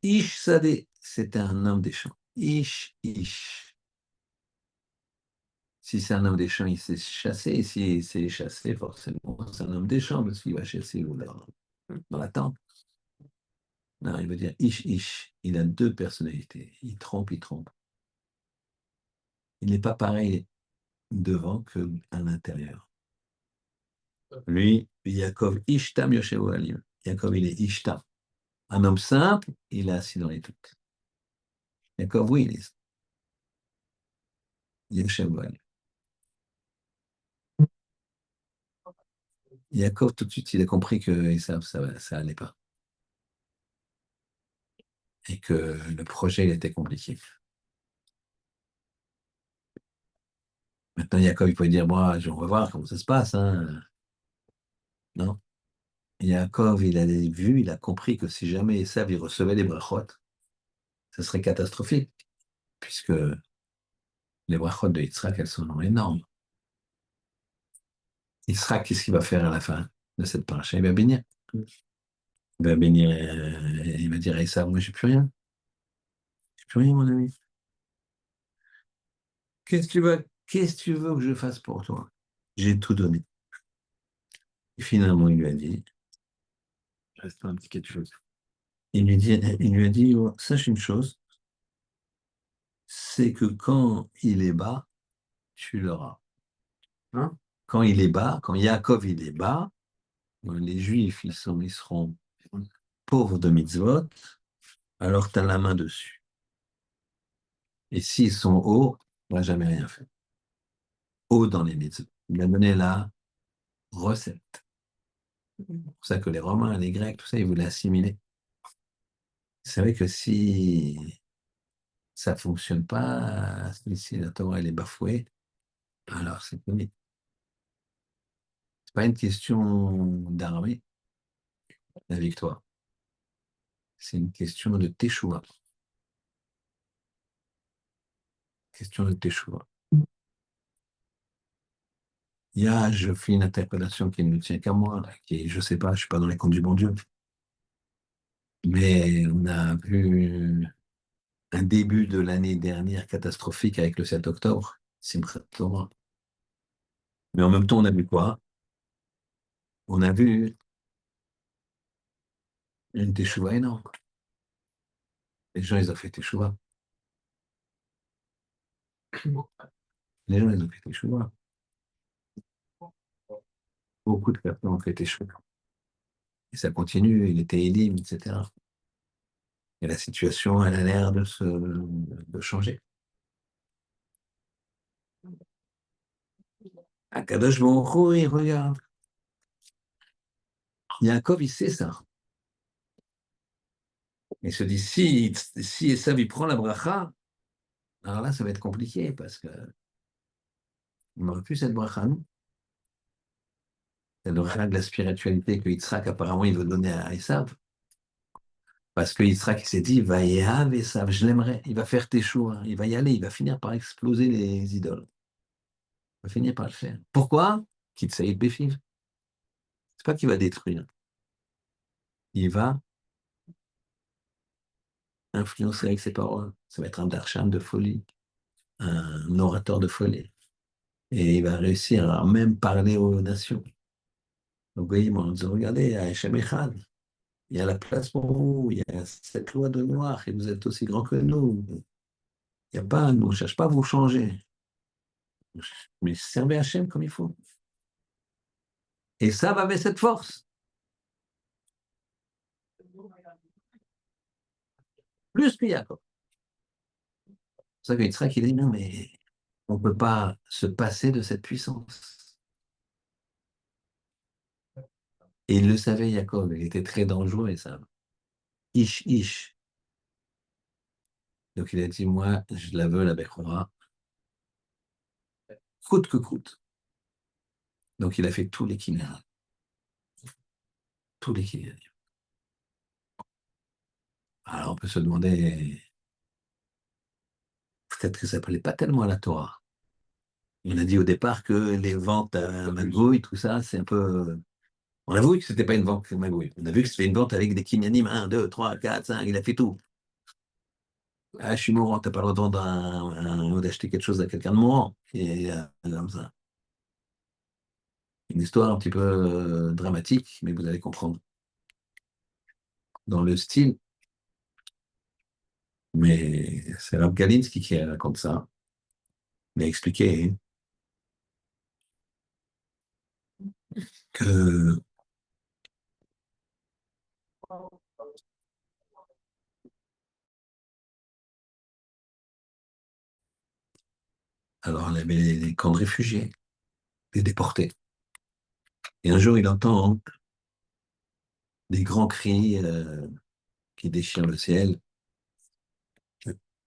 Ish Sadeh, c'était un homme des champs. Ish, Ish. Si c'est un homme des champs, il sait chasser. Et si c'est chasser, forcément, c'est un homme des champs, parce qu'il va chasser dans la tente. Non, il veut dire Ish, Ish. Il a deux personnalités. Il trompe, il trompe. Il n'est pas pareil devant qu'à l'intérieur. Lui, Yaakov Ishtam Yoshevu Alim. Yaakov, il est Ishtam. Un homme simple, il est assis dans les doutes. Yaakov, oui, il est Yoshevu Alim. Yaakov, tout de suite, il a compris que ça allait pas. Et que le projet, il était compliqué. Maintenant, Yaakov, il pouvait dire, moi, on va voir comment ça se passe. Hein. Non. Yaakov, il a vu, il a compris que si jamais Esav, il recevait les brachot, ce serait catastrophique, puisque les brachot de Yitzhak, elles sont énormes. Yitzhak, qu'est-ce qu'il va faire à la fin de cette paracha? Il va bénir. Il va bénir, il va dire à Esav, moi, j'ai plus rien. J'ai plus rien, mon ami. Qu'est-ce que tu veux que je fasse pour toi? J'ai tout donné. Et finalement, il lui a dit, il reste un petit quelque chose. Il lui a dit, oh, sache une chose, c'est que quand il est bas, tu l'auras. Hein? Quand il est bas, quand Yaakov il est bas, les Juifs, ils seront pauvres de mitzvot, alors tu as la main dessus. Et s'ils sont hauts, on ne va jamais rien faire. Hauts dans les mitzvot. Il a donné la recette. C'est pour ça que les Romains, les Grecs, tout ça, ils voulaient assimiler. C'est vrai que si ça ne fonctionne pas, si la Torah elle est bafouée, alors c'est fini. C'est pas une question d'armée, la victoire. C'est une question de teshuva. Question de teshuva. Je fais une interpellation qui ne tient qu'à moi, là, qui, je sais pas, je suis pas dans les comptes du bon Dieu. Mais on a vu un début de l'année dernière catastrophique avec le 7 octobre, Simchat Torah. Mais en même temps, on a vu quoi? On a vu une teshuva énorme. Les gens, ils ont fait teshuva. Les gens, ils ont fait teshuva. Beaucoup de personnes ont fait teshuva. Et ça continue, il était élim, etc. Et la situation, elle a l'air de changer. Akadosh Baruch Hu, il regarde. Yaakov, il sait ça. Il se dit, si Esav, il prend la bracha, alors là, ça va être compliqué parce que on n'aurait plus cette bracha, nous. C'est le règle de la spiritualité que Yitzhak, apparemment, il veut donner à Esav. Parce que Yitzhak, il s'est dit, va y aller, Esav, je l'aimerais. Il va faire tes choix. Il va y aller. Il va finir par exploser les idoles. Il va finir par le faire. Pourquoi? Kitsaïd Béfiv. C'est pas qu'il va détruire. Il va influencer avec ses paroles. Ça va être un darshan de folie, un orateur de folie. Et il va réussir à même parler aux nations. Donc, vous voyez, on dit, regardez, il y a Hachem Echad, il y a la place pour vous, il y a cette loi de noir, et vous êtes aussi grand que nous. Il n'y a pas, nous, on ne cherche pas à vous changer. Mais servez Hachem comme il faut. Et ça va avec cette force. Plus que Jacob. C'est pour ça que Yitzhak, il dit, non, mais on ne peut pas se passer de cette puissance. Et il le savait, Jacob, il était très dangereux, et ça. Ish, ish. Donc il a dit, moi, je la veux, la Bechora, coûte que coûte. Donc il a fait tous les kinnéras, tous les kinnéras. Alors on peut se demander, peut-être que ça ne plaît pas tellement à la Torah. On a dit au départ que les ventes à magouille, tout ça, c'est un peu. On a vu que c'était pas une vente à magouille. On a vu que c'était une vente avec des kinyanim, 1, 2, 3, 4, 5, il a fait tout. Ah, je suis mourant, t'as pas le droit ou d'acheter quelque chose à quelqu'un de mourant. Et comme ça. Une histoire un petit peu dramatique, mais vous allez comprendre. Dans le style, mais c'est Rav Galinsky qui raconte ça. Il a expliqué que alors il y avait les camps de réfugiés, les déportés. Et un jour, il entend des grands cris qui déchirent le ciel,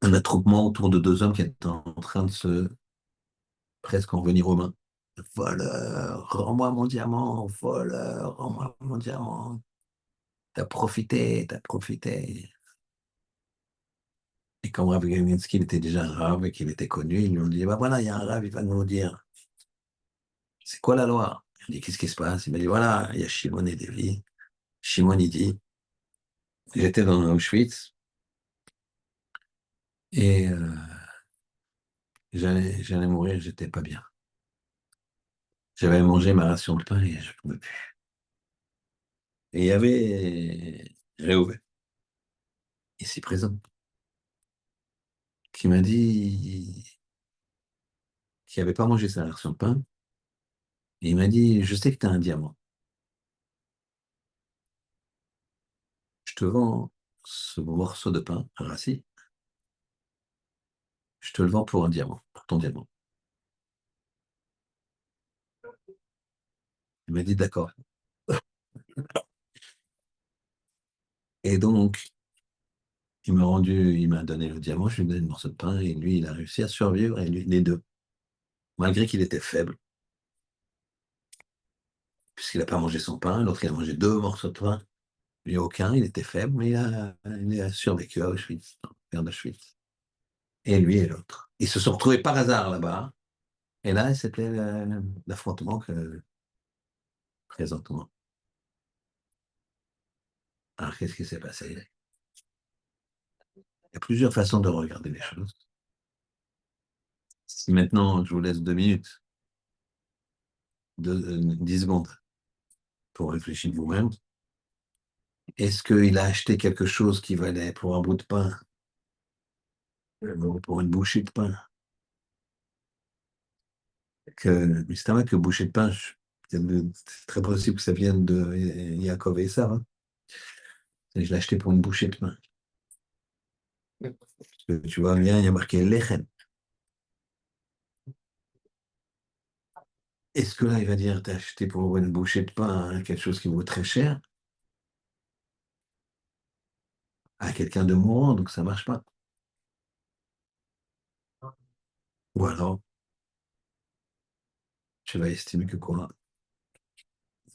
un attroupement autour de deux hommes qui étaient en train de se presque en venir aux mains. Voleur, rends-moi mon diamant, voleur, rends-moi mon diamant. T'as profité, t'as profité. Et comme Rav Galinsky, il était déjà un Rav et qu'il était connu, ils lui ont dit, bah voilà, il y a un Rav, il va nous dire, c'est quoi la loi? Il dit, qu'est-ce qui se passe? Il m'a dit, voilà, il y a Shimon et Lévi. Shimon, il dit, j'étais dans Auschwitz et j'allais mourir, j'étais pas bien. J'avais mangé ma ration de pain et je ne pouvais plus. Et il y avait Réhouven, ici présent, qui m'a dit qu'il n'avait pas mangé sa ration de pain. Et il m'a dit, je sais que tu as un diamant. te vends ce morceau de pain, rassis, je te le vends pour un diamant, pour ton diamant. Il m'a dit d'accord. Et donc, il m'a donné le diamant, je lui ai donné le morceau de pain, et lui, il a réussi à survivre, et lui, les deux. Malgré qu'il était faible, puisqu'il n'a pas mangé son pain, l'autre, il a mangé deux morceaux de pain. Lui, aucun, il était faible, mais il a survécu à Auschwitz, vers d'Auschwitz. Et lui et l'autre. Ils se sont retrouvés par hasard là-bas, et là, c'était l'affrontement que présentement. Alors, qu'est-ce qui s'est passé? Il y a plusieurs façons de regarder les choses. Si maintenant, je vous laisse 2 minutes, 10 secondes pour réfléchir vous-même, est-ce qu'il a acheté quelque chose qui valait pour un bout de pain, pour une bouchée de pain, mais c'est vrai que bouchée de pain, c'est très possible que ça vienne de Yaakov et Sarah. Je l'ai acheté pour une bouchée de pain. Parce que tu vois bien, il y a marqué Lechem. Est-ce que là, il va dire, t'as acheté pour une bouchée de pain hein, quelque chose qui vaut très cher à quelqu'un de mourant, donc ça marche pas. Ou alors, tu vas estimer que quoi?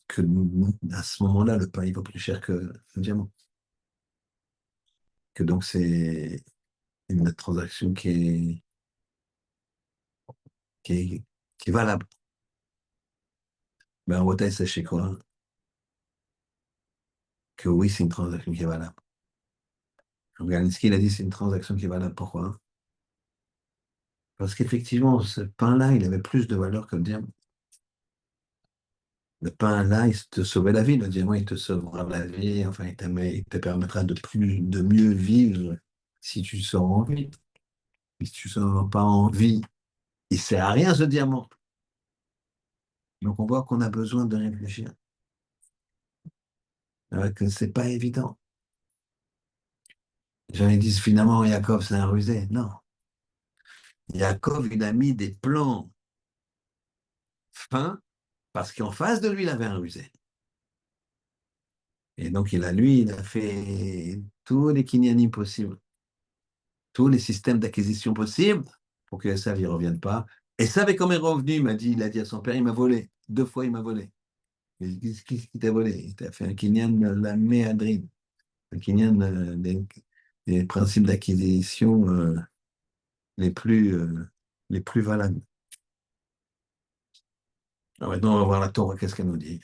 Que à ce moment-là, le pain, il vaut plus cher que le diamant. Que donc, c'est une transaction qui est, qui est valable. Mais en Bretagne, sachez quoi? Que oui, c'est une transaction qui est valable. Galensky, il a dit c'est une transaction qui est valable. Pourquoi? Parce qu'effectivement, ce pain-là, il avait plus de valeur que le diamant. Le pain, là, il te sauvait la vie. Le diamant, il te sauvera la vie. Enfin, il te permettra de mieux vivre si tu sors en vie. Si tu ne sors pas en vie, il ne sert à rien, ce diamant. Donc, on voit qu'on a besoin de réfléchir. Que ce n'est pas évident. Les gens ils disent finalement, Yaakov, c'est un rusé. Non. Yaakov, il a mis des plans fins parce qu'en face de lui, il avait un rusé. Et donc, il a fait tous les kinyanim possibles, tous les systèmes d'acquisition possibles pour que Esav ne revienne pas. Et savez comment il est revenu? Il a dit à son père, il m'a volé. 2 fois, il m'a volé. Qu'est-ce qui t'a volé? Il t'a fait un kinyan la méadrine, un kinyan des principes d'acquisition les plus, euh, les plus valables. Alors maintenant, on va voir la Torah, qu'est-ce qu'elle nous dit?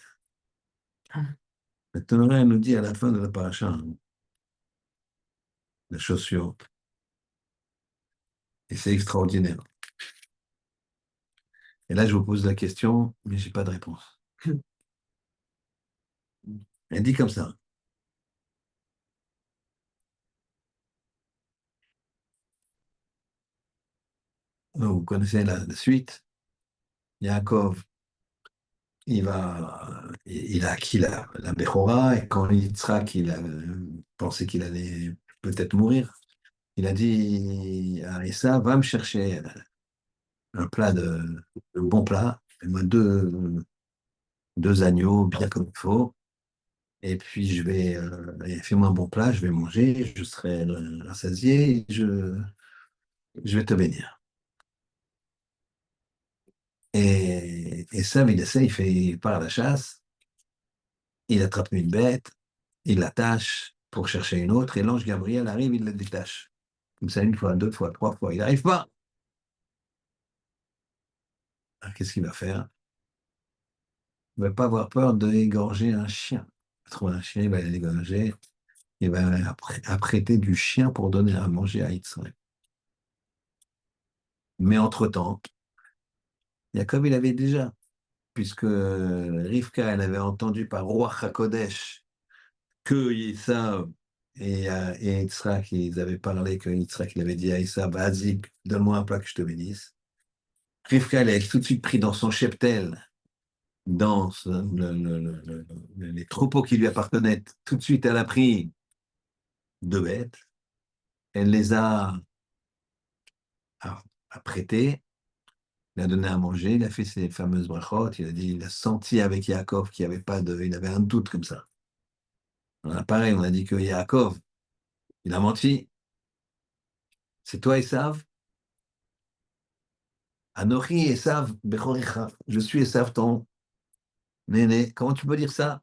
La Torah, elle nous dit à la fin de la paracha, hein, la chose suivante. Et c'est extraordinaire. Et là, je vous pose la question, mais je n'ai pas de réponse. Elle dit comme ça. Vous connaissez la suite. Yaakov, il a acquis la Bechora, et quand Yitzhak, il a pensé qu'il allait peut-être mourir, il a dit à Essa, va me chercher un un bon plat, fais-moi deux agneaux bien comme il faut, et puis et fais-moi un bon plat, je vais manger, je serai rassasié, je vais te bénir. Et Sam, il essaie, il part à la chasse, il attrape une bête, il l'attache pour chercher une autre, et l'ange Gabriel arrive, il la détache. Comme ça, 1 fois, 2 fois, 3 fois. Il n'arrive pas. Alors, qu'est-ce qu'il va faire? Il ne va pas avoir peur d'égorger un chien. Il va trouver un chien, il va l'égorger, il va apprêter du chien pour donner à manger à Yitzhak. Mais entre-temps, Jacob, il avait déjà, puisque Rivka, elle avait entendu par Roi HaKodesh que Issa et Yitzhak, ils avaient parlé, que Yitzhak, il avait dit à Issa, vas-y, donne-moi un plat que je te bénisse. Rivka, elle est tout de suite pris dans son cheptel, dans les troupeaux qui lui appartenaient. Tout de suite, elle a pris deux bêtes, elle les a apprêtées, il a donné à manger, il a fait ses fameuses brachot, il a dit, il a senti avec Yaakov qu'il n'y avait pas de, il avait un doute comme ça. Pareil, on a dit que Yaakov, il a menti. C'est toi, Esav? Anochi, Esav, Bechoricha. Je suis Esav, ton néné. Comment tu peux dire ça?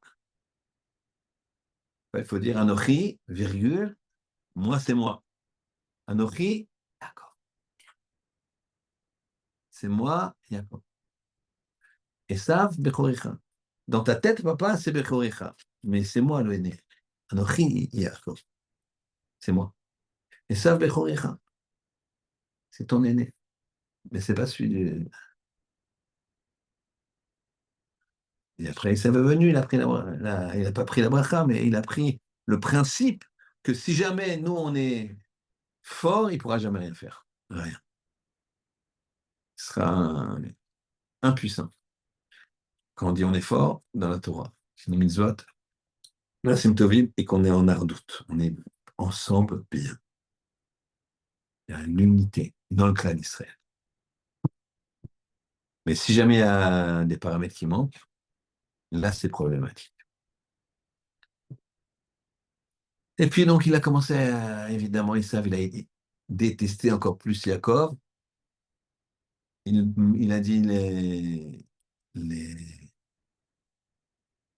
Il faut dire Anochi, virgule, moi, c'est moi. Anochi, Yaakov. C'est moi, Yaakov. Esav, Bechoricha. Dans ta tête, papa, c'est Bechoricha. Mais c'est moi le aîné. Anochi, Yaakov. C'est moi. Esav, Bechoricha. C'est ton aîné. Mais c'est pas celui du... Et après, Esav est venu, il a pris il n'a pas pris la bracha, mais il a pris le principe que si jamais nous, on est fort, il ne pourra jamais rien faire. Rien. Il sera impuissant. Quand on dit on est fort, dans la Torah, c'est une mitzvot, là, c'est Tovim, et qu'on est en ardoute. On est ensemble bien. Il y a une unité dans le clan d'Israël. Mais si jamais il y a des paramètres qui manquent, là, c'est problématique. Et puis, donc, il a commencé à, évidemment, il a détesté encore plus Yaakov. Il a dit les,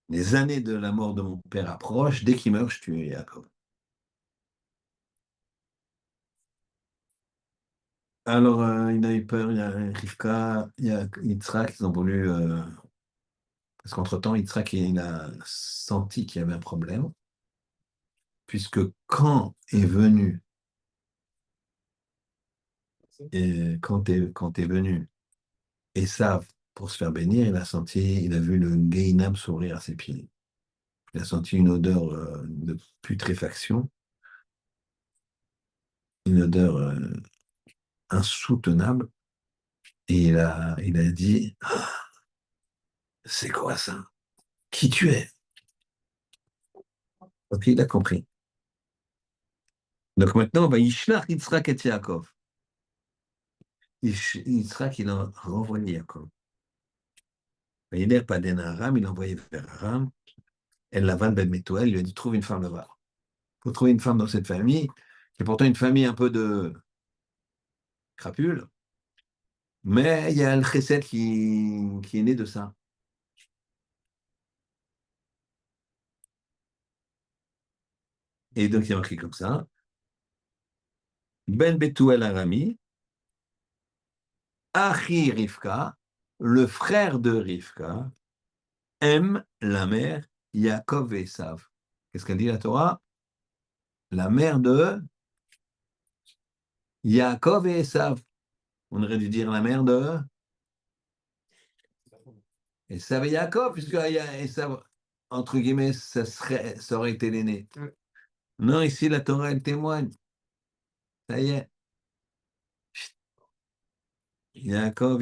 les années de la mort de mon père approchent. Dès qu'il meurt, je tue Yaakov. Alors, il a eu peur, il y a Rivka, il y a Yitzhak, ils ont voulu. Parce qu'entre-temps, Yitzhak, il a senti qu'il y avait un problème, puisque quand est venu, quand est venu Esav pour se faire bénir, il a senti, il a vu le Gehinam s'ouvrir à ses pieds. Il a senti une odeur de putréfaction, une odeur insoutenable, et il a dit, ah, c'est quoi ça? Qui tu es? Ok, il a compris. Donc maintenant, bah, Yishlach Yitzhak et Yaakov. Yitzhak, il a renvoyé Yaakov. Il n'est pas d'Aram, il l'a envoyé vers Aram. Elle l'a ben Metuel, il lui a dit trouve une femme là-bas. Il faut trouver une femme dans cette famille, qui est pourtant une famille un peu de crapule, mais il y a le chesed qui est né de ça. Et donc il y a marqué comme ça Ben Betuel Arami, Achi Rivka, le frère de Rivka, aime la mère Yaakov et Esav. Qu'est-ce qu'elle dit la Torah? La mère de Yaakov et Esav. On aurait dû dire la mère de Esav et Yaakov, puisque Esav, entre guillemets, ça aurait été l'aîné. Non, ici, la Torah, elle témoigne. Ça y est. Yaakov,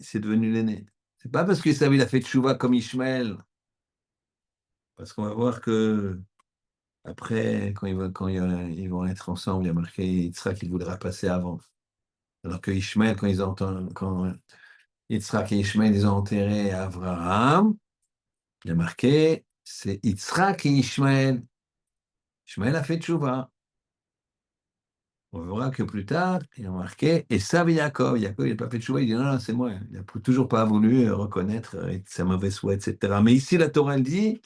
c'est devenu l'aîné. C'est pas parce qu'Esav, il a fait tchouva comme Ishmaël. Parce qu'on va voir que après, ils vont être ensemble, il y a marqué Yitzhak, il voudra passer avant. Alors que Ishmaël, quand Yitzhak et Ishmaël, ils ont enterré Abraham, il y a marqué, c'est Yitzhak et Ishmaël. Ishmaël a fait tchouva. On verra que plus tard, il a marqué Esav et Yaakov. Yaakov, il n'a pas fait tchouva, il dit non, non, c'est moi. Il n'a toujours pas voulu reconnaître sa mauvaise foi, etc. Mais ici, la Torah, elle dit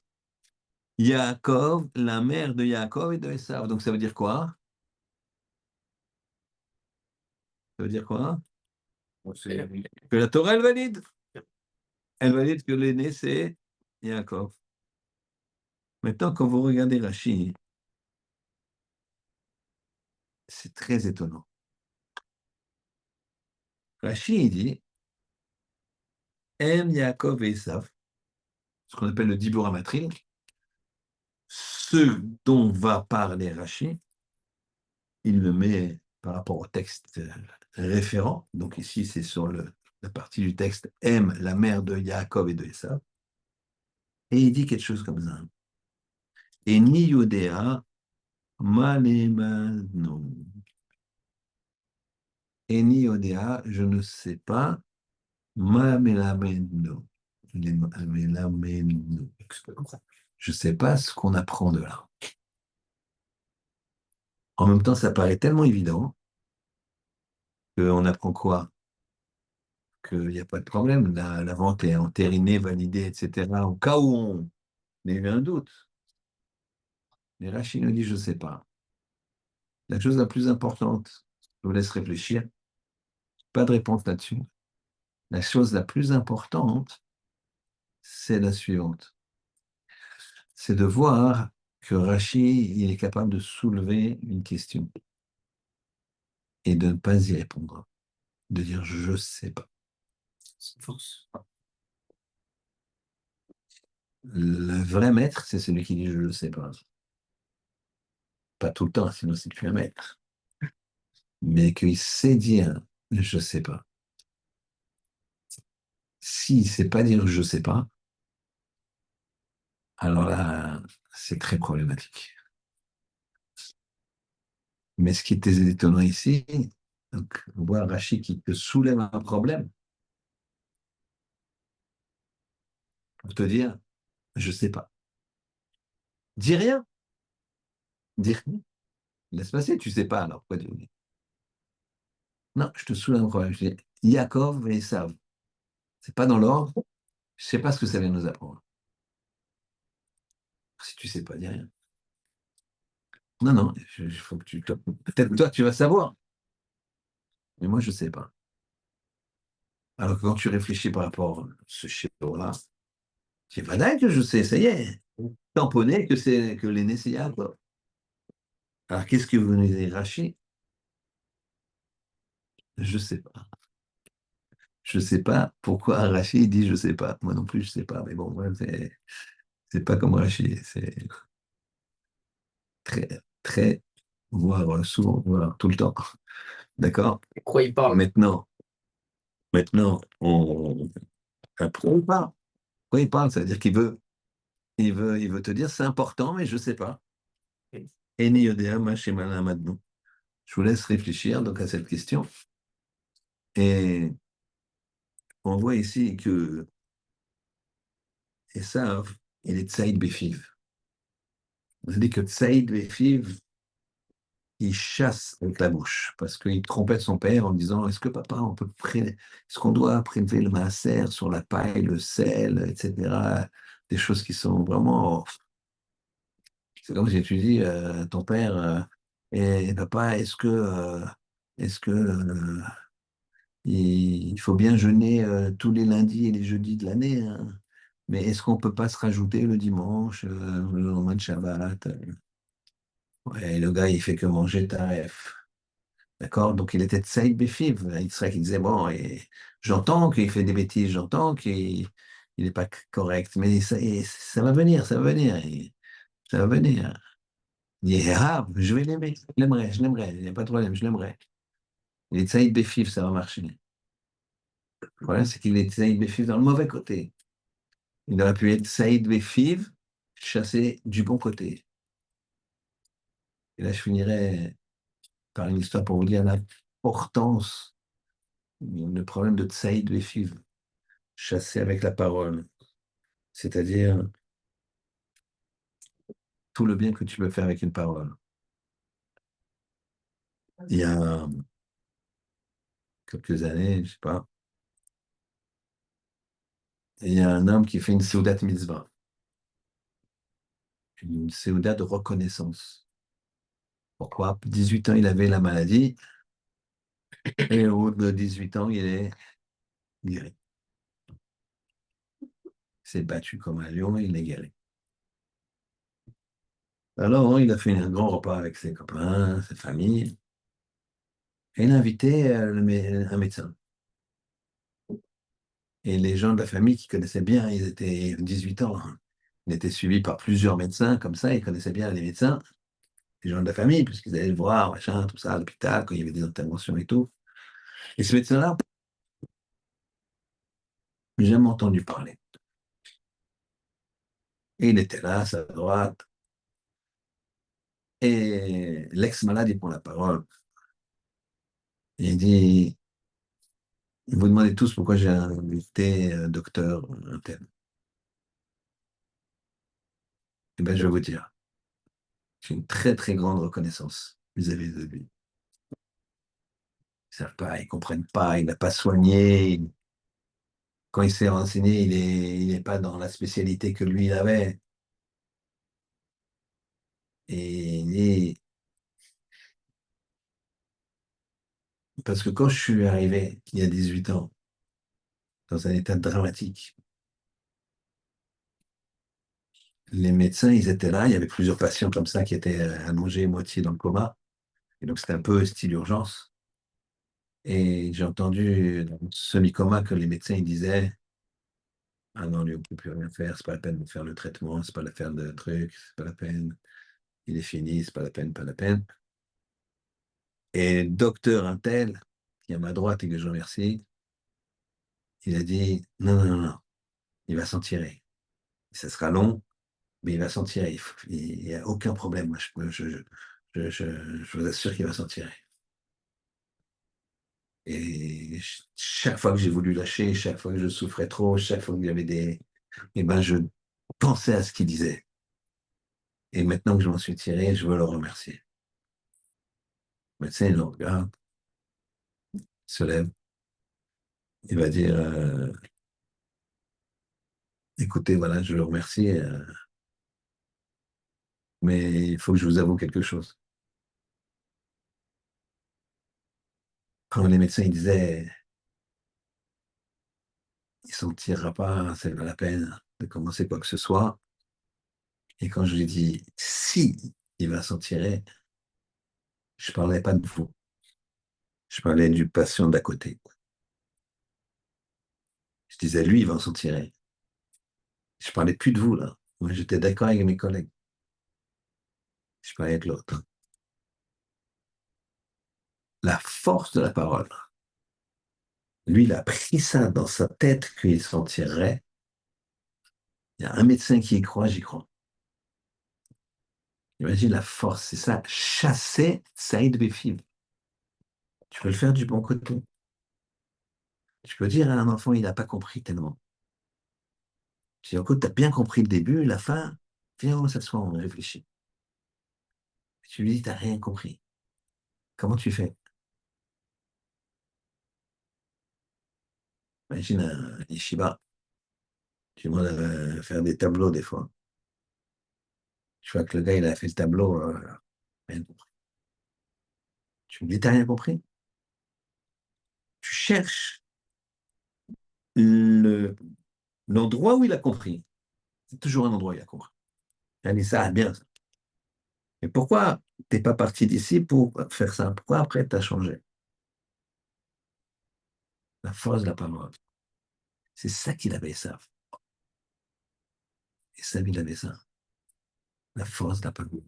Yaakov, la mère de Yaakov et de Esav. Donc ça veut dire quoi? Ça veut dire quoi? Que la Torah, elle valide. Elle valide que l'aîné, c'est Yaakov. Maintenant, quand vous regardez Rashi, c'est très étonnant. Rashi, il dit Em Yaakov et Esav, ce qu'on appelle le Dibur Amatril, ce dont va parler Rashi, il le met par rapport au texte référent. Donc ici, c'est sur la partie du texte M, la mère de Yaakov et de Esav. Et il dit quelque chose comme ça. Et ni Yodéa, Malémano. Eni odea, je ne sais pas. Mamélameno. Mamélameno. Je ne sais pas ce qu'on apprend de là. En même temps, ça paraît tellement évident qu'on apprend quoi? Qu'il n'y a pas de problème. La vente est entérinée, validée, etc. Au cas où on ait eu un doute. Mais Rachid nous dit, je ne sais pas. La chose la plus importante, je vous laisse réfléchir, pas de réponse là-dessus. La chose la plus importante, c'est la suivante. C'est de voir que Rachid, il est capable de soulever une question et de ne pas y répondre, de dire je ne sais pas. Le vrai maître, c'est celui qui dit je ne sais pas. Pas tout le temps, sinon c'est plus un maître. Mais qu'il sait dire je ne sais pas. S'il ne sait pas dire je ne sais pas, alors là, c'est très problématique. Mais ce qui était étonnant ici, donc, voir Rachid qui te soulève un problème pour te dire je ne sais pas. Dis rien. Dis rien. Laisse passer, tu ne sais pas alors. Pourquoi tu... Non, je te soulève un problème. Je dis Yaakov et Esav. C'est pas dans l'ordre. Je ne sais pas ce que ça vient nous apprendre. Si tu ne sais pas, dis rien. Non, non, il faut que tu. Peut-être toi, tu vas savoir. Mais moi, je ne sais pas. Alors que quand tu réfléchis par rapport à ce schéma-là, c'est pas dingue que je sais, ça y est. Tamponné que c'est que l'aîné, c'est Yaakov. Alors, qu'est-ce que vous nous dire, Rachid? Je ne sais pas. Je ne sais pas pourquoi Rachid dit je ne sais pas. Moi non plus, je ne sais pas. Mais bon, ouais, c'est pas comme Rachid. C'est très, très, voire souvent, voire tout le temps. D'accord? Quoi il parle? Maintenant, on apprend pas. Quoi il parle? C'est-à-dire il veut te dire c'est important, mais je ne sais pas. Eni yodea ma shemala amadnu. Je vous laisse réfléchir donc à cette question. Et on voit ici que Esav, il est Tsaïd Befiv. On dit que Tsaïd Befiv, il chasse avec la bouche parce qu'il trompait son père en disant est-ce que papa, est-ce qu'on doit prélever le maaser sur la paille, le sel, etc. Des choses qui sont vraiment. C'est comme si tu dis ton père et papa, est-ce que il faut bien jeûner tous les lundis et les jeudis de l'année, hein. Mais est-ce qu'on peut pas se rajouter le dimanche, le lendemain de Shabbat? Ouais, le gars, il fait que manger taref. D'accord? Donc, il était Tsaïd Befiv. Il serait qui disait, bon, et j'entends qu'il fait des bêtises, j'entends qu'il n'est pas correct, mais et ça va venir, ça va venir, ça va venir. Il est arabe, je vais l'aimer, je l'aimerais, il n'y a pas de problème, je l'aimerais. Il est Tsaïd Befif, ça va marcher. Le problème, c'est qu'il est Tsaïd Befif dans le mauvais côté. Il aurait pu être Saïd Befif, chassé du bon côté. Et là, je finirai par une histoire pour vous dire l'importance, le problème de Saïd Befif, chassé avec la parole. C'est-à-dire tout le bien que tu peux faire avec une parole. Il y a quelques années, je sais pas, il y a un homme qui fait une Seudat Mitzvah, une Seudat de reconnaissance. Pourquoi? 18 ans, il avait la maladie, et au bout de 18 ans, il est guéri. Il s'est battu comme un lion, et il est guéri. Alors, il a fait un grand repas avec ses copains, sa famille, et il a invité un médecin. Et les gens de la famille qui connaissaient bien, ils étaient 18 ans, hein. Il était suivi par plusieurs médecins, comme ça, ils connaissaient bien les médecins, les gens de la famille, puisqu'ils allaient le voir, machin, tout ça, à l'hôpital, quand il y avait des interventions et tout. Et ce médecin-là, j'ai jamais entendu parler. Et il était là, à sa droite. Et l'ex-malade, il prend la parole. Et il dit, vous demandez tous pourquoi j'ai invité un docteur un tel. Eh bien, je vais vous dire, j'ai une très, très grande reconnaissance vis-à-vis de lui. Ils savent pas, ils comprennent pas, il n'a pas soigné. Quand il s'est renseigné, il est pas dans la spécialité que lui, il avait. Et parce que quand je suis arrivé, il y a 18 ans, dans un état dramatique, les médecins, ils étaient là, il y avait plusieurs patients comme ça qui étaient allongés, moitié dans le coma. Et donc, c'était un peu style urgence. Et j'ai entendu dans le semi-coma que les médecins ils disaient, ah non, lui, on ne peut plus rien faire, c'est pas la peine de faire le traitement, c'est pas la peine de truc, c'est pas la peine, il est fini, c'est pas la peine, pas la peine. Et docteur Intel, qui est à ma droite et que je remercie, il a dit, non, non, non, non, il va s'en tirer. Ça sera long, mais il va s'en tirer. Il n'y a aucun problème. Moi, je vous assure qu'il va s'en tirer. Et chaque fois que j'ai voulu lâcher, chaque fois que je souffrais trop, chaque fois qu'il y avait des... Eh ben, je pensais à ce qu'il disait. Et maintenant que je m'en suis tiré, je veux le remercier. Le médecin, il le regarde, il se lève, il va dire, écoutez, voilà, je le remercie, mais il faut que je vous avoue quelque chose. Quand les médecins ils disaient, il s'en tirera pas, c'est pas la peine de commencer quoi que ce soit. Et quand je lui ai dit, si il va s'en tirer, je parlais pas de vous. Je parlais du patient d'à côté. Je disais, lui, il va s'en tirer. Je parlais plus de vous, là. Moi, j'étais d'accord avec mes collègues. Je parlais de l'autre. La force de la parole. Lui, il a pris ça dans sa tête qu'il s'en tirerait. Il y a un médecin qui y croit, j'y crois. Imagine la force, c'est ça. Chasser Saïd Befib. Tu peux le faire du bon côté. Tu peux dire à un enfant, il n'a pas compris tellement. Tu dis, écoute, tu as bien compris le début, la fin. Viens, on s'assoit, on réfléchit. Tu lui dis, tu n'as rien compris. Comment tu fais? Imagine un yeshiva. Tu demandes à faire des tableaux des fois. Tu vois que le gars, il a fait le tableau. Rien compris. Tu lui dis, t'as rien compris? Tu cherches le- l'endroit où il a compris. C'est toujours un endroit où il a compris. Il a dit ça, bien. Mais pourquoi t'es pas parti d'ici pour faire ça? Pourquoi après t'as changé? La force de la parole. C'est ça qu'il avait ça. Et ça, il avait ça. La force de la parole.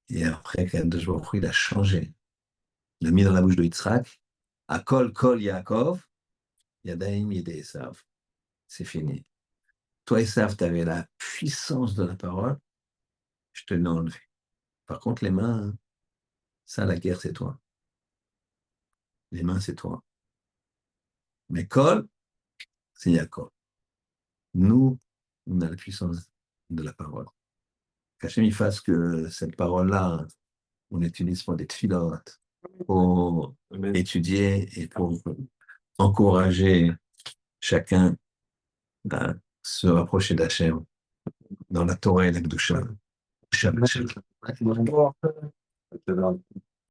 Et après, quand il a changé. Il l'a mis dans la bouche de Yitzhak. À Kol Kol Yaakov, Yadaim Yede Esav. C'est fini. Toi, Esav, tu avais la puissance de la parole. Je te l'ai enlevé. Par contre, les mains, ça, la guerre, c'est toi. Les mains, c'est toi. Mais Kol, c'est Yaakov. Nous, on a la puissance de la parole. Qu'Hachem il fasse que cette parole-là, on l'utilise pour des tfilotes, pour étudier et pour encourager chacun à se rapprocher d'Hachem dans la Torah et la Kedusha. Shabbat shalom.